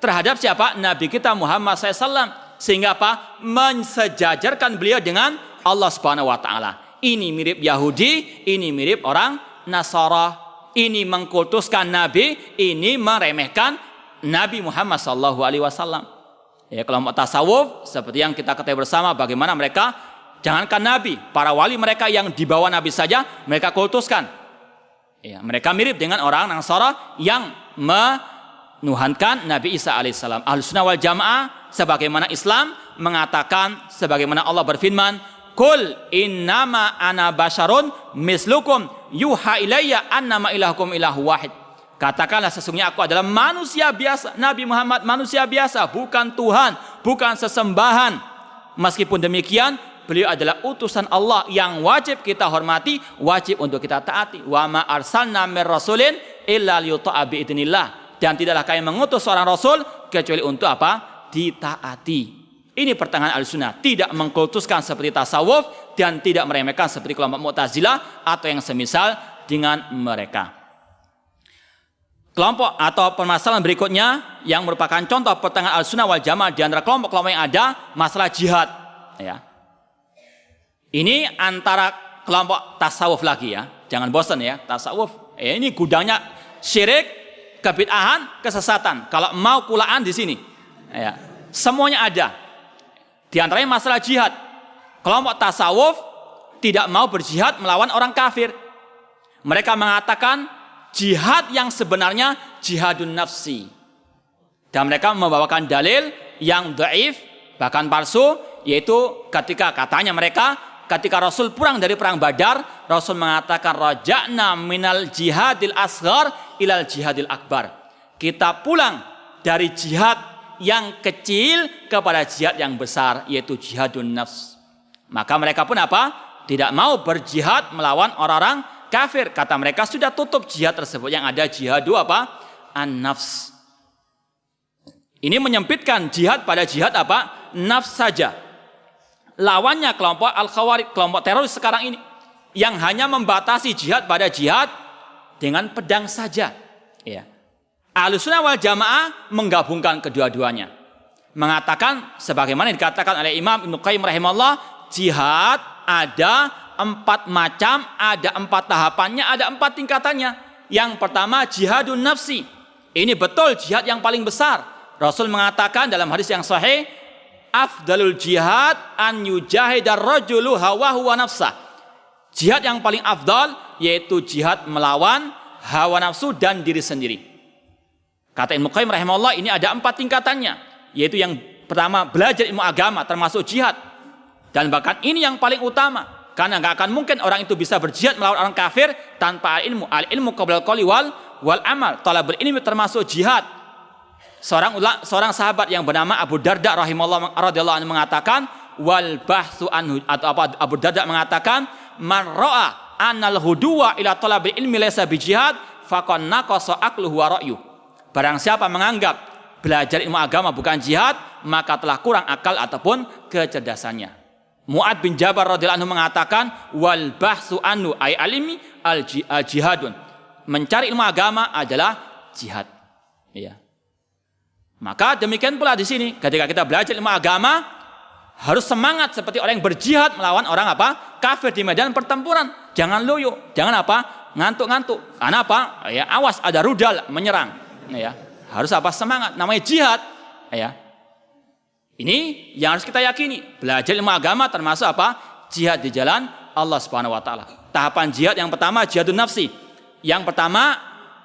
terhadap siapa? Nabi kita Muhammad SAW, sehingga apa? Mensejajarkan beliau dengan Allah Subhanahu wa taala. Ini mirip Yahudi, ini mirip orang Nasara. Ini mengkultuskan Nabi, ini meremehkan Nabi Muhammad sallallahu alaihi wasallam. Ya, kelompok tasawuf seperti yang kita ketahui bersama, bagaimana mereka jangankan Nabi, para wali mereka yang di bawah Nabi saja mereka kultuskan. Ya, mereka mirip dengan orang Nasara yang menuhankan Nabi Isa alaihissalam. Ahlussunnah wal Jamaah sebagaimana Islam mengatakan, sebagaimana Allah berfirman, "Qul innama ana basyarun mislukum yuha ilayya annama ilahukum ilahu wahid." Katakanlah sesungguhnya aku adalah manusia biasa. Nabi Muhammad manusia biasa, bukan Tuhan, bukan sesembahan. Meskipun demikian, beliau adalah utusan Allah yang wajib kita hormati, wajib untuk kita taati. Wa ma arsalna mir rasulin illa liyuta'a biidznillah. Dan tidaklah kami mengutus seorang rasul kecuali untuk apa? Ditaati. Ini pertengahan Ahlussunnah, tidak mengkultuskan seperti tasawuf dan tidak meremehkan seperti kelompok Mu'tazilah atau yang semisal dengan mereka. Kelompok atau permasalahan berikutnya yang merupakan contoh pertengahan Ahlussunnah wal Jamaah di antara kelompok-kelompok yang ada, masalah jihad. Ya. Ini antara kelompok tasawuf lagi ya. Jangan bosan ya, tasawuf. Ini gudangnya syirik, kebid'ahan, kesesatan. Kalau mau kulaan di sini. Ya. Semuanya ada. Di antaranya masalah jihad. Kelompok tasawuf tidak mau berjihad melawan orang kafir. Mereka mengatakan jihad yang sebenarnya jihadun nafsi. Dan mereka membawakan dalil yang dhaif, bahkan palsu, yaitu ketika katanya mereka, ketika Rasul pulang dari perang Badar, Rasul mengatakan raja'na minal jihadil asghar ilal jihadil akbar. Kita pulang dari jihad yang kecil kepada jihad yang besar, yaitu jihadun nafs. Maka mereka pun apa? Tidak mau berjihad melawan orang-orang kafir. Kata mereka sudah tutup jihad tersebut, yang ada jihadu apa? An-nafs. Ini menyempitkan jihad pada jihad apa? Nafs saja. Lawannya kelompok Al-Khawarij, kelompok teroris sekarang ini, yang hanya membatasi jihad pada jihad dengan pedang saja. Ya. Ahlussunnah wal Jamaah menggabungkan kedua-duanya. Mengatakan sebagaimana dikatakan oleh Imam Ibnu Qayyim rahimahullah, jihad ada 4 macam, ada 4 tahapannya, ada 4 tingkatannya. Yang pertama jihadun nafsi. Ini betul jihad yang paling besar. Rasul mengatakan dalam hadis yang sahih, afdalul jihad an yujahidar rajulu hawahu wa nafsah. Jihad yang paling afdal yaitu jihad melawan hawa nafsu dan diri sendiri. Kata Ibnu Qayyim rahimahullah, ini ada 4 tingkatannya, yaitu yang pertama belajar ilmu agama termasuk jihad. Dan bahkan ini yang paling utama, karena nggak akan mungkin orang itu bisa berjihad melawan orang kafir tanpa ilmu. Al ilmu qablal qawli wal amal. Talabul ilmi termasuk jihad. Seorang sahabat yang bernama Abu Darda rahimahullah radhiyallahu anhu mengatakan, wal bahtsu anhu, atau apa, Abu Darda mengatakan, man ra'a annal huduwa ila talabil ilmi laysa bijihad faqad naqasa aqluhu wa ra'yu. Barang siapa menganggap belajar ilmu agama bukan jihad, maka telah kurang akal ataupun kecerdasannya. Mu'ad bin Jabal radhiyallahu anhu mengatakan, wal bahtsu anhu ay alimi al jihadun. Mencari ilmu agama adalah jihad. Iya. Maka demikian pula di sini, ketika kita belajar ilmu agama, harus semangat seperti orang yang berjihad melawan orang apa? Kafir di medan pertempuran. Jangan loyo, jangan apa? Ngantuk-ngantuk. Karena apa? Ya, awas ada rudal menyerang. Ya, harus apa? Semangat. Namanya jihad. Ya. Ini yang harus kita yakini. Belajar ilmu agama termasuk apa? Jihad di jalan Allah Subhanahu wa taala. Tahapan jihad yang pertama jihadun nafsi. Yang pertama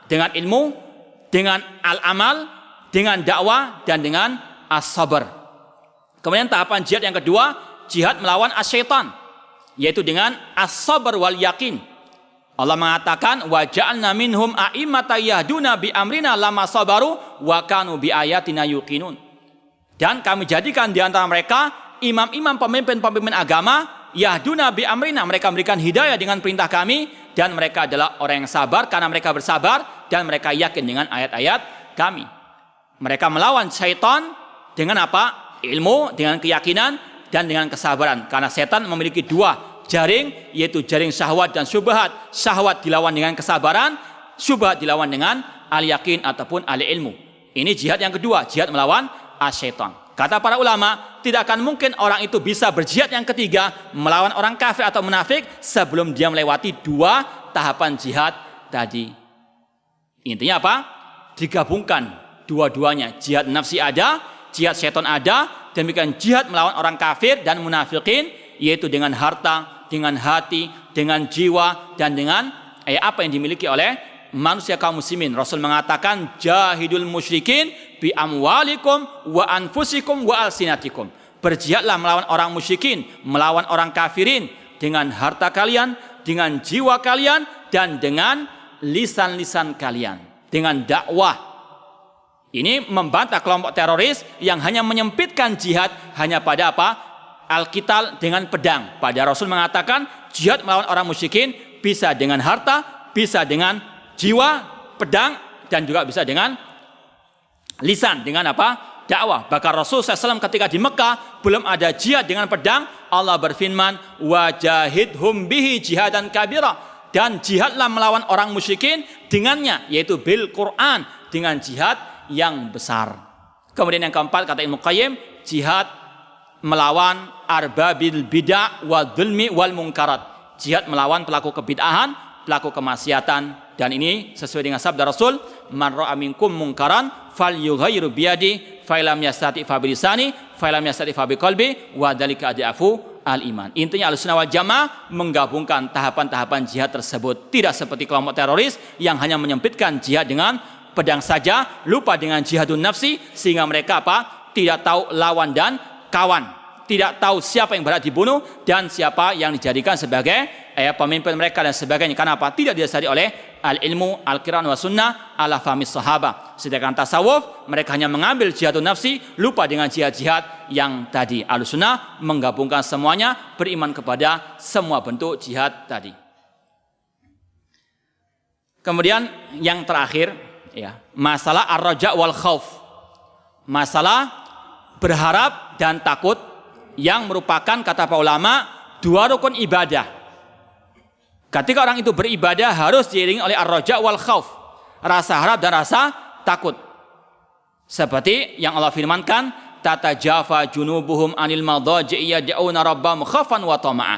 dengan ilmu, dengan al-amal, dengan dakwah dan dengan as-sabar. Kemudian tahapan jihad yang kedua, jihad melawan asyaitan, yaitu dengan as-sabar wal yakin. Allah mengatakan wa ja'alna minhum a'immatan yahduna bi amrina lamma sabaru wa kanu bi ayatina yuqinun. Dan kami jadikan di antara mereka imam-imam, pemimpin-pemimpin agama, yahduna bi amrina, mereka memberikan hidayah dengan perintah kami, dan mereka adalah orang yang sabar karena mereka bersabar dan mereka yakin dengan ayat-ayat kami. Mereka melawan syaitan dengan apa? Ilmu, dengan keyakinan dan dengan kesabaran. Karena setan memiliki 2 jaring, yaitu jaring syahwat dan syubhat. Syahwat dilawan dengan kesabaran, syubhat dilawan dengan al-yakin ataupun al-ilmu. Ini jihad yang kedua, jihad melawan asyaitan. Kata para ulama, tidak akan mungkin orang itu bisa berjihad yang ketiga melawan orang kafir atau munafik sebelum dia melewati 2 tahapan jihad tadi. Intinya apa? Digabungkan dua-duanya. Jihad nafsi ada, jihad syaitan ada, demikian jihad melawan orang kafir dan munafikin, yaitu dengan harta, dengan hati, dengan jiwa, dan dengan apa yang dimiliki oleh manusia kaum muslimin. Rasul mengatakan jahidul musyrikin bi amwalikum wa anfusikum wa alsinatikum. Berjihadlah melawan orang musyrikin, melawan orang kafirin dengan harta kalian, dengan jiwa kalian, dan dengan lisan-lisan kalian. dengan dakwah. Ini membantah kelompok teroris yang hanya menyempitkan jihad hanya pada apa? Al-qital dengan pedang. Pada Rasul mengatakan jihad melawan orang musyrikin bisa dengan harta, bisa dengan jiwa, pedang, dan juga bisa dengan lisan, dengan apa? Dakwah. Bahkan Rasul SAW ketika di Mekah belum ada jihad dengan pedang, Allah berfirman, wajahidhum bihi jihadan kabira, dan jihadlah melawan orang musyrikin dengannya, yaitu bil Quran, dengan jihad yang besar. Kemudian yang keempat kata Ibnu Qayyim, jihad melawan arbabil bid'ah wa dzulmi wal munkarat. Jihad melawan pelaku kebid'ahan, pelaku kemaksiatan, dan ini sesuai dengan sabda Rasul, man ra'a minkum munkaran falyughayyir biyadi fa lam yastati fa bilisani fa lam yastati fa biqalbi wa dzalika ad'afu al-iman. Intinya Ahlussunnah wal Jamaah menggabungkan tahapan-tahapan jihad tersebut, tidak seperti kelompok teroris yang hanya menyempitkan jihad dengan pedang saja, lupa dengan jihadun nafsi, sehingga mereka apa? Tidak tahu lawan dan kawan, tidak tahu siapa yang berhak dibunuh dan siapa yang dijadikan sebagai pemimpin mereka dan sebagainya. Karena apa? Tidak didasari oleh al-ilmu, al-Quran wa sunnah ala fahmis sahabah. Sedangkan tasawuf, mereka hanya mengambil jihadun nafsi, lupa dengan jihad-jihad yang tadi. Ahlussunnah menggabungkan semuanya, beriman kepada semua bentuk jihad tadi. Kemudian yang terakhir, ya, masalah ar-raja wal khauf. Masalah berharap dan takut yang merupakan, kata para ulama, dua rukun ibadah. Ketika orang itu beribadah harus diiringi oleh ar-raja wal khauf, rasa harap dan rasa takut. Seperti yang Allah firmankan, tatajafa junubuhum anil madaji'i yad'una rabbahum khaufan wa tama'a.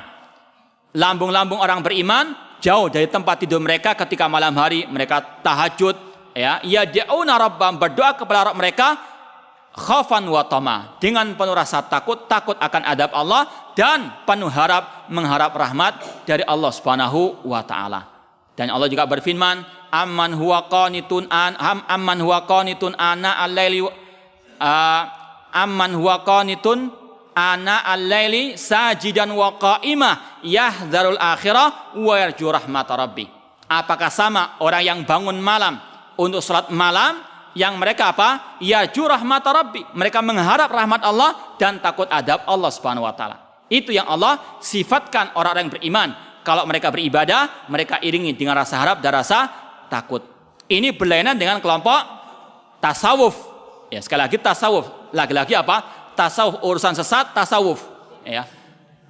Lambung-lambung orang beriman jauh dari tempat tidur mereka ketika malam hari, mereka tahajud, ya, yad'una rabbahum, berdoa kepada Rabb mereka khaufan wa tama, dengan penuh rasa takut, takut akan adab Allah, dan penuh harap, mengharap rahmat dari Allah Subhanahu wa taala. Dan Allah juga berfirman, amman huwa qanitun ana al-laili amman huwa qanitun ana al-laili sajidan wa qa'imah yahdharul akhirah wa yarju rahmat rabbi. Apakah sama orang yang bangun malam untuk salat malam, yang mereka apa? Yarju rahmat rabbi, mereka mengharap rahmat Allah dan takut adab Allah Subhanahu wa taala. Itu yang Allah sifatkan orang-orang yang beriman. Kalau mereka beribadah, mereka iringi dengan rasa harap dan rasa takut. Ini berlainan dengan kelompok tasawuf. Ya, sekali lagi tasawuf. Lagi-lagi apa? Tasawuf urusan sesat, tasawuf. Ya.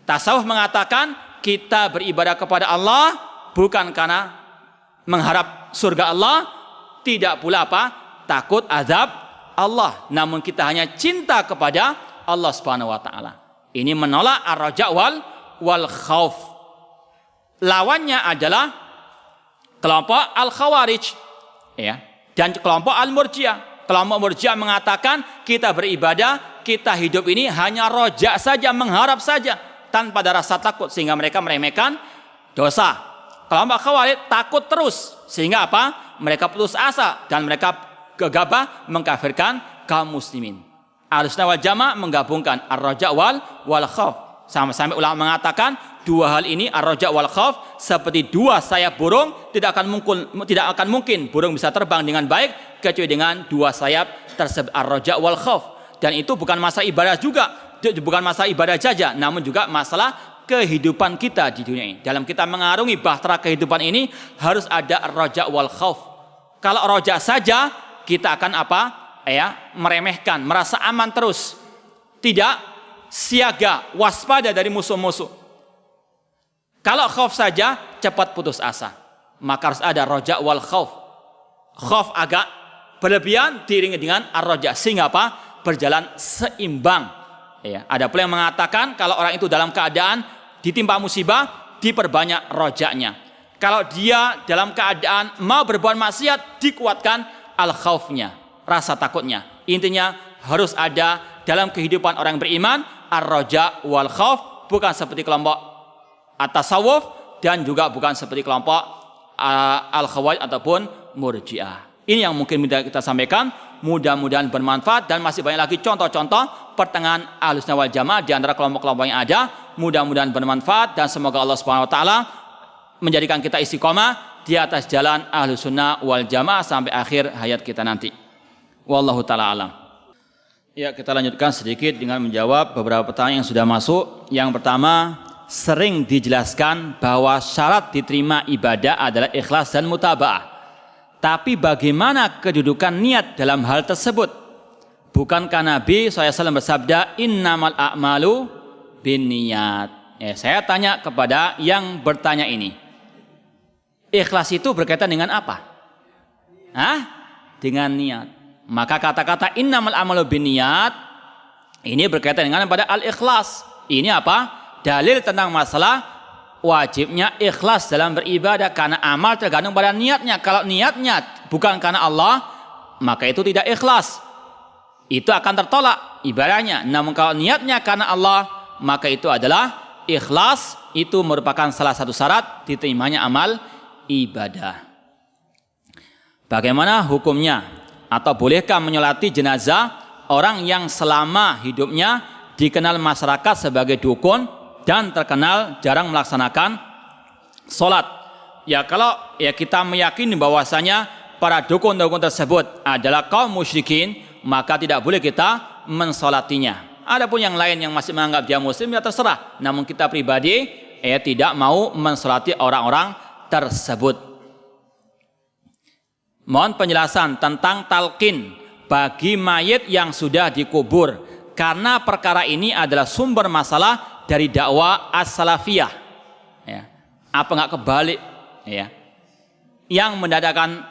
Tasawuf mengatakan kita beribadah kepada Allah bukan karena mengharap surga Allah, tidak pula apa? Takut azab Allah, namun kita hanya cinta kepada Allah Subhanahu wa taala. Ini menolak ar-raja wal khauf. Lawannya adalah kelompok al-khawarij, ya, dan kelompok al-murji'ah. Kelompok murji'ah mengatakan kita beribadah, kita hidup ini hanya roja saja, mengharap saja tanpa ada rasa takut, sehingga mereka meremehkan dosa. Kelompok khawarij takut terus, sehingga apa? Mereka putus asa dan mereka gegabah mengkafirkan kaum muslimin. Ahlussunnah wal Jamaah menggabungkan ar-raja wal khauf. Sampai ulama mengatakan dua hal ini, ar-raja wal khauf, seperti dua sayap burung, tidak akan mungkin burung bisa terbang dengan baik kecuali dengan dua sayap tersebut, ar-raja wal khauf. Dan itu bukan masalah ibadah juga, bukan masalah ibadah saja, namun juga masalah kehidupan kita di dunia ini. Dalam kita mengarungi bahtera kehidupan ini harus ada ar-raja wal khauf. Kalau raja saja kita akan apa? Ya, meremehkan, merasa aman terus, tidak siaga, waspada dari musuh-musuh. Kalau khauf saja cepat putus asa. Maka harus ada raja wal khauf. Khauf agak berlebihan diiringi dengan ar-raja, sehingga apa? Berjalan seimbang. Ya, ada pula yang mengatakan kalau orang itu dalam keadaan ditimpa musibah, diperbanyak rojanya. Kalau dia dalam keadaan mau berbuat maksiat, dikuatkan al-khaufnya, rasa takutnya. Intinya harus ada dalam kehidupan orang beriman ar-raja wal khauf, bukan seperti kelompok at-tasawuf dan juga bukan seperti kelompok al-khawarij ataupun murji'ah. Ini yang mungkin kita sampaikan, mudah-mudahan bermanfaat, dan masih banyak lagi contoh-contoh pertengahan Ahlussunnah wal Jamaah di antara kelompok-kelompok yang ada. Mudah-mudahan bermanfaat dan semoga Allah Subhanahu wa taala menjadikan kita istiqomah di atas jalan Ahlus Sunnah wal Jamaah sampai akhir hayat kita nanti. Wallahu ta'ala alam. Ya, kita lanjutkan sedikit dengan menjawab beberapa pertanyaan yang sudah masuk. Yang pertama, sering dijelaskan bahwa syarat diterima ibadah adalah ikhlas dan mutaba'ah. Tapi bagaimana kedudukan niat dalam hal tersebut? Bukankah Nabi SAW bersabda, innamal a'malu binniyat? Saya tanya kepada yang bertanya ini. Ikhlas itu berkaitan dengan apa? Dengan niat. Maka kata-kata innamal a'malu binniyat ini berkaitan dengan pada al-ikhlas. Ini apa? Dalil tentang masalah wajibnya ikhlas dalam beribadah, karena amal tergantung pada niatnya. Kalau niatnya bukan karena Allah, maka itu tidak ikhlas. Itu akan tertolak ibadahnya. Namun kalau niatnya karena Allah, maka itu adalah ikhlas. Itu merupakan salah satu syarat diterimanya amal ibadah. Bagaimana hukumnya? Atau bolehkah menyolati jenazah orang yang selama hidupnya dikenal masyarakat sebagai dukun dan terkenal jarang melaksanakan sholat? Ya, kalau kita meyakini bahwasanya para dukun-dukun tersebut adalah kaum musyrikin, maka tidak boleh kita mensolatinya. Adapun yang lain yang masih menganggap dia muslim, ya terserah. Namun kita pribadi tidak mau mensolati orang-orang tersebut. Mohon penjelasan tentang talqin bagi mayit yang sudah dikubur, karena perkara ini adalah sumber masalah dari dakwah as-salafiyah. Apa enggak kebalik? Yang mendatangkan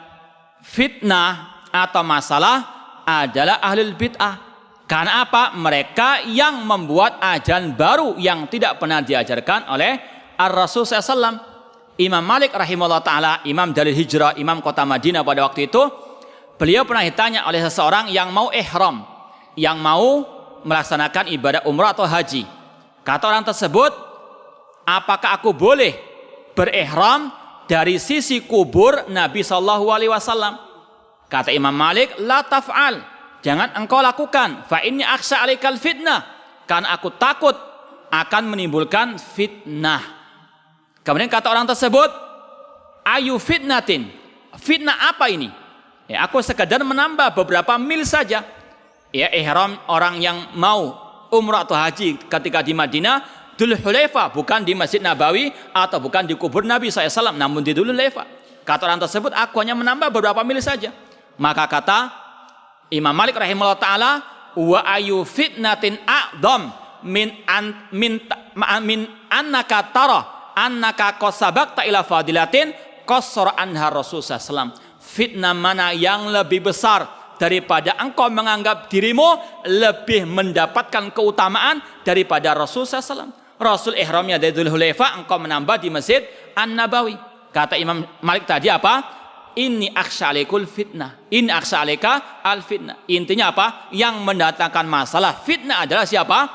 fitnah atau masalah adalah ahlul bid'ah. Karena apa? Mereka yang membuat ajaran baru yang tidak pernah diajarkan oleh Ar-Rasul SAW. Imam Malik rahimahullah ta'ala, imam dari hijrah, imam kota Madinah pada waktu itu, beliau pernah ditanya oleh seseorang yang mau ihram, yang mau melaksanakan ibadah umrah atau haji. Kata orang tersebut, apakah aku boleh berihram dari sisi kubur Nabi SAW? Kata Imam Malik, la taf'al, jangan engkau lakukan, fa inni akhsha 'alaikal fitnah, karena aku takut akan menimbulkan fitnah. Kemudian kata orang tersebut, ayu fitnatin, fitnah apa ini? Aku sekadar menambah beberapa mil saja. Ihram orang yang mau umrah atau haji ketika di Madinah, Dzul Hulaifah, bukan di Masjid Nabawi atau bukan di kubur Nabi SAW, namun di Dzul Hulaifah. Kata orang tersebut, aku hanya menambah beberapa mil saja. Maka kata Imam Malik rahimahullah ta'ala, wa ayu fitnatin a'dham min annaka tara annaka qasabaqta ila fadilatin qassara anha Rasulullah SAW. Fitnah mana yang lebih besar daripada engkau menganggap dirimu lebih mendapatkan keutamaan daripada Rasulullah SAW? Rasul ihramnya dari Dzul Hulaifah, engkau menambah di Masjid An-Nabawi. Kata Imam Malik tadi apa? Inni akhsha 'alaikul fitnah. Inni akhsha 'alaika al-fitnah. Intinya apa? Yang mendatangkan masalah fitnah adalah siapa?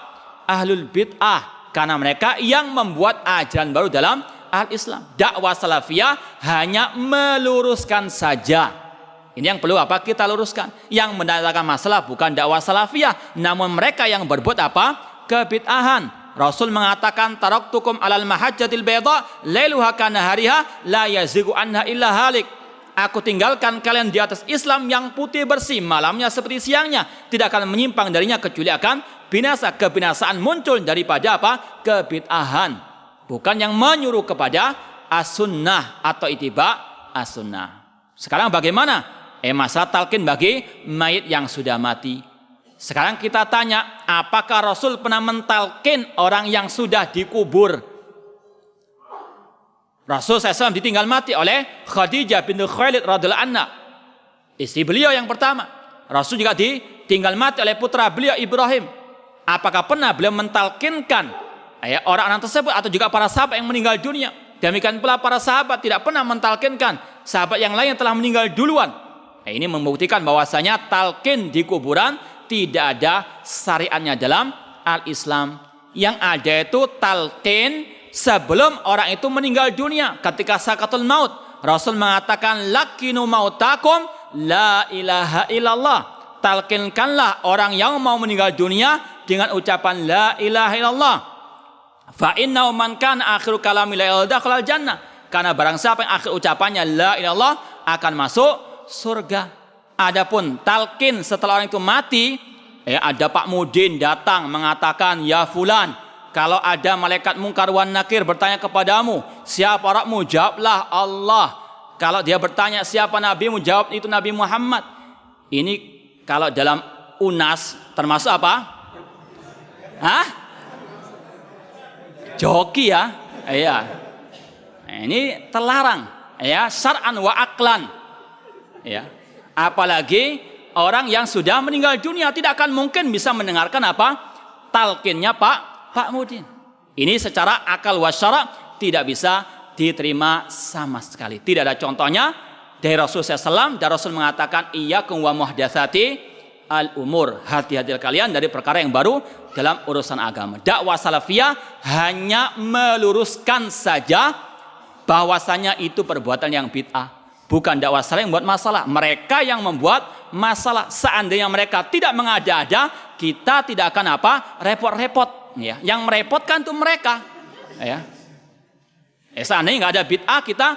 Ahlul bid'ah. Karena mereka yang membuat ajaran baru dalam al-Islam. Dakwah salafiyah hanya meluruskan saja. Ini yang perlu apa? Kita luruskan. Yang mendatangkan masalah bukan dakwah salafiyah, namun mereka yang berbuat apa? Kebid'ahan. Rasul mengatakan, taraktukum alal mahajjatil bayda lailuha kanahariha la yazigu anha illa halik. Aku tinggalkan kalian di atas Islam yang putih bersih, malamnya seperti siangnya, tidak akan menyimpang darinya kecuali akan binasa. Kebinasaan muncul daripada apa? Kebid'ahan. Bukan yang menyuruh kepada as-sunnah atau itiba as-sunnah. Sekarang bagaimana? Masalah talqin bagi mayit yang sudah mati. Sekarang kita tanya, apakah Rasul pernah mentalqin orang yang sudah dikubur? Rasul SAW ditinggal mati oleh Khadijah binti Khuwailid radhiyallahu anha, istri beliau yang pertama. Rasul juga ditinggal mati oleh putra beliau Ibrahim. Apakah pernah beliau mentalkinkan orang-orang tersebut atau juga para sahabat yang meninggal dunia? Demikian pula para sahabat tidak pernah mentalkinkan sahabat yang lain yang telah meninggal duluan. Ini membuktikan bahwasanya talqin di kuburan tidak ada syariatnya dalam al-Islam. Yang ada itu talqin sebelum orang itu meninggal dunia, ketika sakaratul maut. Rasul mengatakan, lakinu mautakum la ilaha illallah. Talqinkanlah orang yang mau meninggal dunia dengan ucapan la ilaha illallah. Fa innahu man kana akhiru kalami la dakhala jannah. Karena barang siapa yang akhir ucapannya la ilaha illallah akan masuk surga. Adapun talqin setelah orang itu mati, ada Pak Mudin datang mengatakan, ya fulan, kalau ada malaikat mungkar wan nakir bertanya kepadamu, siapa Rabbmu? Jawablah Allah. Kalau dia bertanya siapa nabimu? Jawab itu Nabi Muhammad. Ini kalau dalam UNAS termasuk apa? Hah? Joki ya? Iya. Ini terlarang, ya, syar'an wa aklan. Ya. Apalagi orang yang sudah meninggal dunia tidak akan mungkin bisa mendengarkan apa? Talqinnya Pak Mudin. Ini secara akal wa syara' tidak bisa diterima sama sekali. Tidak ada contohnya dari Rasul SAW. Dan Rasul mengatakan, iyyakum wa muhdatsati al-umur. Hati-hati kalian dari perkara yang baru dalam urusan agama. Dakwah salafiyah hanya meluruskan saja bahwasanya itu perbuatan yang bid'ah. Bukan dakwah saleh yang membuat masalah. Mereka yang membuat masalah. Seandainya mereka tidak mengada-ada, kita tidak akan apa? Repot-repot. Ya. Yang merepotkan itu mereka. Ya. Seandainya nggak ada bid'ah, kita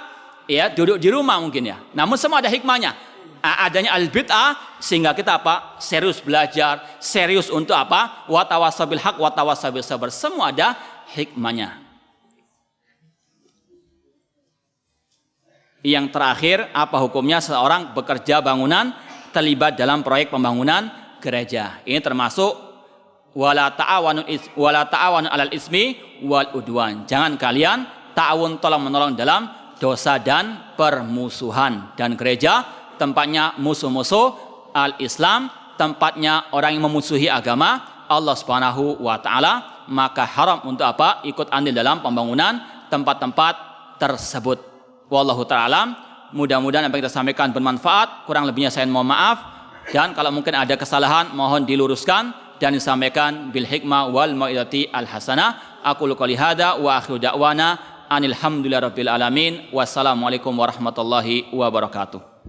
ya duduk di rumah mungkin ya. Namun semua ada hikmahnya. Adanya al-bid'ah sehingga kita apa? Serius belajar, serius untuk apa? Wa tawassaw bil haq wa tawassaw bis sabr. Semua ada hikmahnya. Yang terakhir, apa hukumnya seorang bekerja bangunan terlibat dalam proyek pembangunan gereja? Ini termasuk wala ta'awanu 'alal ismi wal udwan. Jangan kalian ta'awun tolong menolong dalam dosa dan permusuhan. Dan gereja tempatnya musuh-musuh al-Islam, tempatnya orang yang memusuhi agama Allah Subhanahu wa taala, maka haram untuk apa? Ikut andil dalam pembangunan tempat-tempat tersebut. Wallahu ta'ala, mudah-mudahan apa yang kita sampaikan bermanfaat. Kurang lebihnya saya mohon maaf. Dan kalau mungkin ada kesalahan, mohon diluruskan dan disampaikan bil hikmah wal mau'izati al hasanah. Aqulu qouli hadza wa akhiru da'wana anil hamdulillahi rabbil alamin. Wassalamualaikum warahmatullahi wabarakatuh.